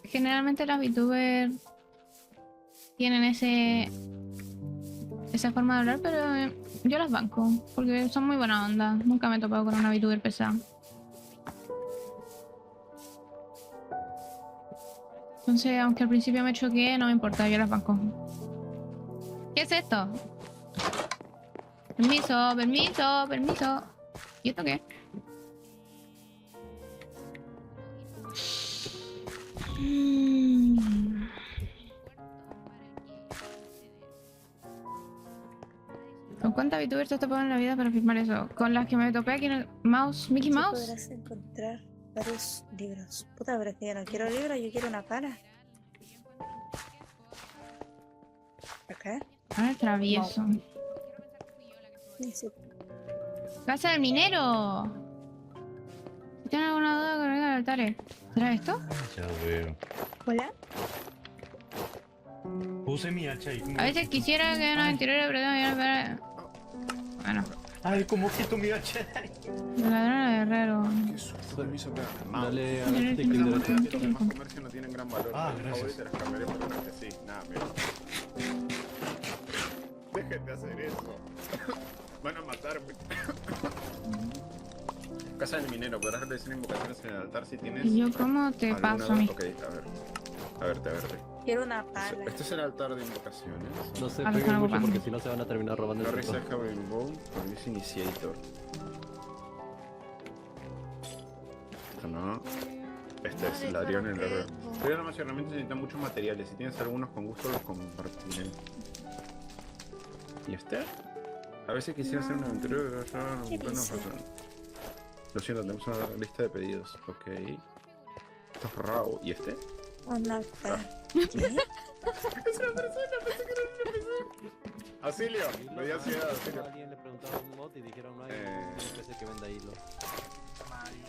generalmente las VTubers tienen esa forma de hablar, pero yo las banco, porque son muy buena onda. Nunca me he topado con una VTuber pesada. Entonces, aunque al principio me choqué, no me importa, yo las banco. ¿Qué es esto? Permiso, permiso, permiso. ¿Y esto qué? ¿Con cuántas VTubers te has topado en la vida para firmar eso? Con las que me topé aquí en el mouse, Mickey Sí Mouse. podrás encontrar varios libros. Puta, pero es que yo no quiero libros, yo quiero una pala. Acá. Ah, el travieso. Dice, Casa del minero. Si tienes alguna duda, con el altares. ¿Será esto? Ya veo. hola. Puse mi hacha ahí. A veces quisiera que una aventurera, pero tengo que ver. Bueno, Ay, ¿cómo quito mi hacha? el ladrón de herrero. Qué susto, permiso, que Dale a Dale, la clic clic derecho. Las tiendas de más comercio no tienen gran valor. Ah, Por gracias. favor, te las cambiaré por unas que sí. Nada, mira. Déjate hacer eso. Van a matarme. Casa del minero, podrás realizar invocaciones en el altar si tienes. ¿Y yo cómo te alguna paso a mí? Ok, a ver. A verte, a verte. Quiero una pala. Este es el altar de invocaciones. No se Ah, peguen no, mucho no. porque si no se van a terminar robando el Norris truco. Cabin Bowl, Police Initiator. Esto no. Este es Larion el herrero. Pero además realmente necesitan muchos materiales. Si tienes algunos con gusto los compartiré. ¿Y este? A veces quisiera hacer una aventura, pero ya no ¿Qué bueno, dice? lo siento, tenemos una lista de pedidos. Ok. Esto es raro. ¿Y este? Una pala. ¿Qué? Es una persona, pensé que era una persona. Auxilio, me dio ansiedad, auxilio. Alguien le preguntaba a un mod y dijeron no hay Eh. un PC que venda hilo.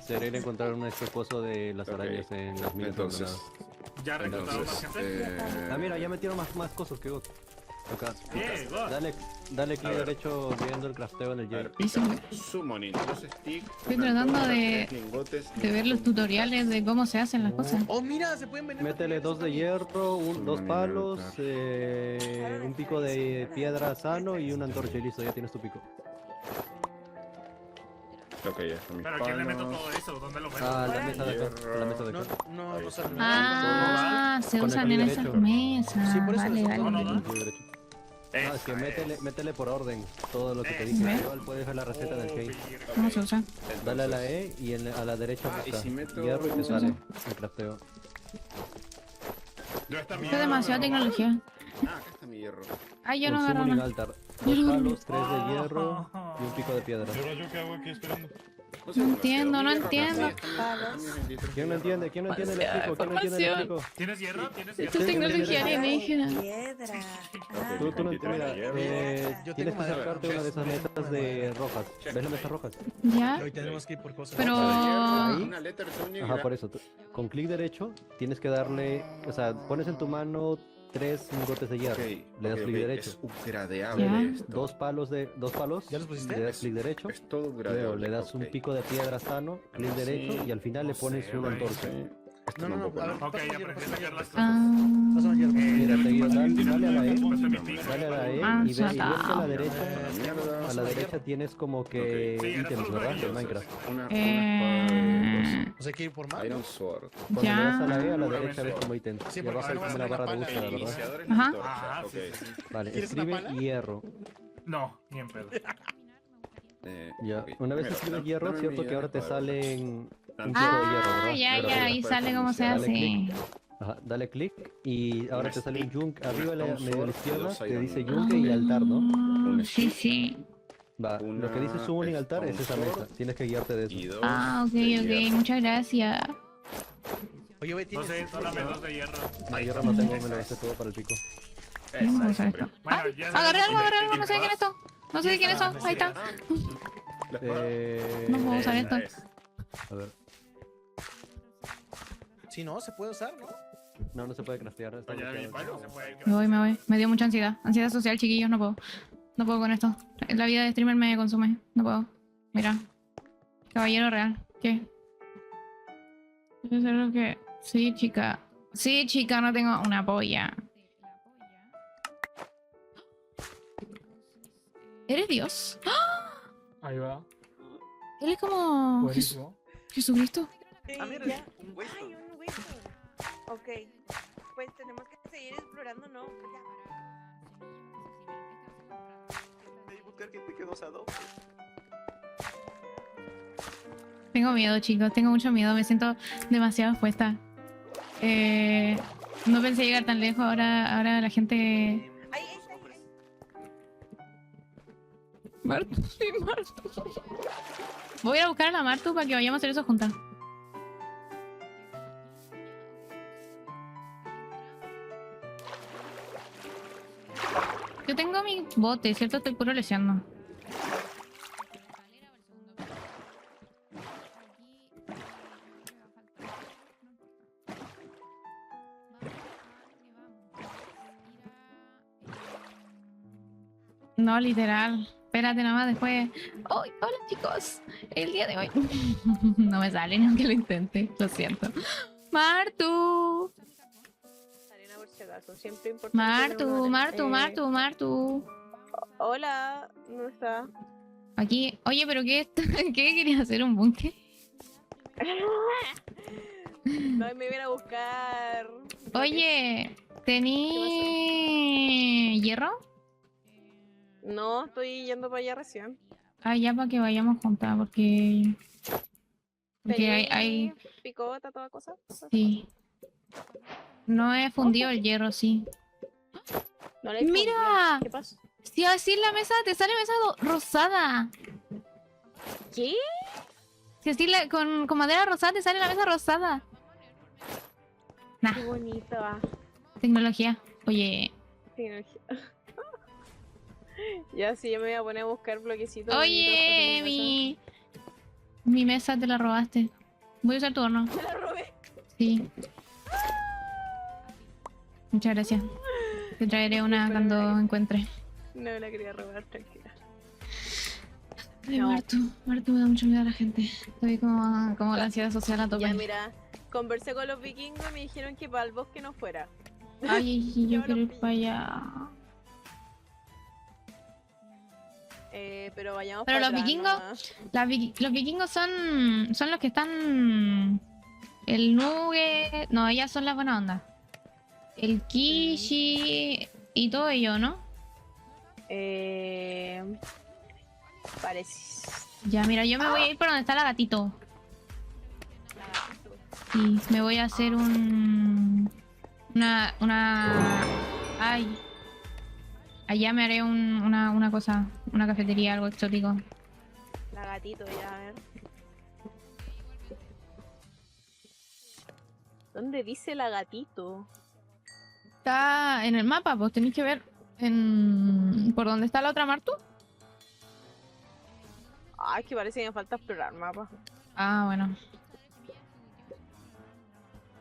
Sería ir a encontrar un esposo de las Ok. arañas en las minas Entonces, abandonadas. ¿Ya reclutaron más gente? Ah, mira, ya metieron más cosas que vos. Acá. Bien, God. Dale clic A ver. derecho viendo el crafteo en el a ver, jail. Sí, sí. summoning, 2 sticks. Estoy una tratando antorcha, de- 3 lingotes, De ver los tutoriales de cómo se hacen las cosas. Oh, mira, se pueden vender. Métele 2 de hierro, dos palos, Summoning un pico de piedra sano y una antorcha y listo, ya tienes tu pico. Ok, ya está mis Pero ¿a quién le meto palos. todo eso? ¿Dónde lo meto? Ah, la mesa de acá, la mesa de No, acá. no, no sale. Ah, se Con el usan clic en esas derecho. mesas. Sí, por eso Vale, les- vale. no, no, no. Clic derecho. Ah, es que Esa métele por orden todo lo que te ¿Ves? dije. Igual puedes ver la receta del cake. ¿Cómo se usa? Dale a la E y a la derecha Ah, y busca si meto- hierro y te sale el crafteo. ¿Dónde está mi Esto es demasiada tecnología. Ah, acá está mi hierro. Ay, yo Un no agarro summoning nada. altar, Yo 2 no- palos, 3 de hierro y un pico de piedra. ¿Yo qué hago aquí esperando? sé, No entiendo, demasiado. no Mi hierro entiendo. acá, sí, está mi 23 ¿Quién no entiende? ¿Quién no entiende el explico? ¿Quién no entiende el explico? ¿Tienes hierro? ¿Tienes Esto hierro? es tecnología Piedra. alienígena. Piedra. piedra. Ah, Tú no Con mira, piedra. Yo tienes tengo que acercarte a una de esas mesas de rojas. ¿Ves las mesas rojas? ¿Ya? Hoy tenemos que ir por cosas. Pero- Ahí- Una letra tuña y Ajá, la- por eso. Con clic derecho tienes que darle, o sea, pones en tu mano 3 lingotes de hierro. Ok, Le das ok, clic ok, derecho. Es upgradeable Ya. esto. Dos palos, ¿Ya los pusiste? le das clic derecho. Es todo Luego upgradeable. le das un ok. pico de piedra sano, clic Sí, derecho y al final le no pones sé, una güey, antorcha. sí. Esto No, tampoco, a ver, ¿no? pásame hierro, pásame hierro. Ah, Mira, te digo, dale a la E, Pásame dale a la E Ah, y ves a la A derecha. la mierda. A la derecha tienes como que Ok. ítems, ¿verdad? De Minecraft. Una espada eh, O sea, hay que ir por más. de Iron Sword. Cuando le das a la E, a la Ya. derecha ves como ítems. Sí, Y porque abajo hay no vas como a una tener barra de la búsqueda, El ¿verdad? iniciador es la Ajá. antorcha. Ah, ok. sí, sí, sí. Vale, ¿Quieres una escribe pala? hierro. No, ni en pedo. Ya, ok. una vez Mira, escribes dame hierro, mi cierto que ahora te espada. sale un Ah, pico de hierro, ¿verdad? ya, Pero ya, arriba. ahí sale cómo se Dale hace. clic. Ajá, dale clic y ahora te sale un yunque. Arriba a la Stone medio a la Sword, izquierda dos te Iron dice Man. yunque y altar, ¿no? Ah, sí, sí. Va, lo que dice Una summoning altar es esa Stone mesa. Sword Tienes que guiarte de Y eso. dos Ah, ok, de ok, hierro. muchas gracias. Oye, güey, tienes. Dame 2 de hierro. No, hierro no tengo, me lo gasté todo para el pico. Vamos a usar esto. Bueno, ¡Ay! ya Agarré sabemos algo, que no sé de quién es esto. No sé de quién es esto. Ahí está. La espada. No puedo usar Esa esto. es. A ver. Si no, se puede usar, ¿no? No, no se puede craftear. Está Oye, mi bloqueado. palo se puede Me voy, me voy. Me dio mucha ansiedad. Ansiedad social, chiquillos, no puedo. No puedo con esto. La vida de streamer me consume. No puedo. Mira. Caballero real. ¿Qué? Yo sé lo que... Sí, chica. Sí, chica, no tengo una polla. ¿Eres Dios? ¡Ah! Ahí va. Él es como... Buenísimo. Jesucristo. Ah, mira, ya. Ay, un hueso. Ok. Pues tenemos que seguir explorando, ¿no? Ya. Tengo miedo, chicos. Tengo mucho miedo. Me siento demasiado expuesta. No pensé llegar tan lejos. Ahora la gente... Ahí, ahí, ahí, ahí. Martu, sí, Martu. Voy a ir a buscar a la Martu para que vayamos a hacer eso juntas. Yo tengo mi bote, ¿cierto? Estoy puro leseando. No, literal. Espérate nomás después. ¡Oh, hola chicos! El día de hoy... no me sale ni aunque lo intente. Lo siento. ¡Martu! Arena por si acaso, siempre importante Martu, tener una Martu, arena. Martu, Martu. Hola, ¿dónde está? Aquí. Oye, pero ¿qué? ¿Qué querías hacer? ¿Un búnker? No, me viene a buscar. Oye, ¿tení hierro? No, estoy yendo para allá recién. Ah, ya para que vayamos juntas, porque... Porque hay... Picota, toda cosa. Sí. No he fundido el hierro, sí. No le ¡Mira! escondía. ¿Qué pasó? Si así en la mesa te sale mesa rosada. ¿Qué? Si así con madera rosada te sale la mesa rosada. Nah, Qué bonita. tecnología. Oye, Tecnología. Ya sí, yo me voy a poner a buscar bloquecitos. oye, mi mesa te la robaste. Voy a usar tu horno. Me la robé. Sí. Muchas gracias. Te traeré una Pero cuando me- encuentre. No me la quería robar, tranquila. Ay, No. Martu me da mucho miedo a la gente. Estoy como la ansiedad social a tope. Ya, mira, conversé con los vikingos y me dijeron que para el bosque no fuera. Ay, yo Yo quiero lo ir pillo. para allá. Pero vayamos Pero para los atrás vikingos- nomás. Los vikingos son los que están... El Nuge... No, ellas son las buenas ondas. El Kishi y todo ello, ¿no? Parece. Ya, mira, yo me voy a ir por donde está la gatito. Sí, me voy a hacer una... Ay. Allá me haré una cosa, una cafetería, algo exótico. La gatito, ya, a ver. ¿Dónde dice la gatito? Está en el mapa, pues tenéis que ver por dónde está la otra Martu. Ay, que parece que me falta explorar mapa. Ah, bueno.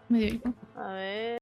Medio hijo. A ver.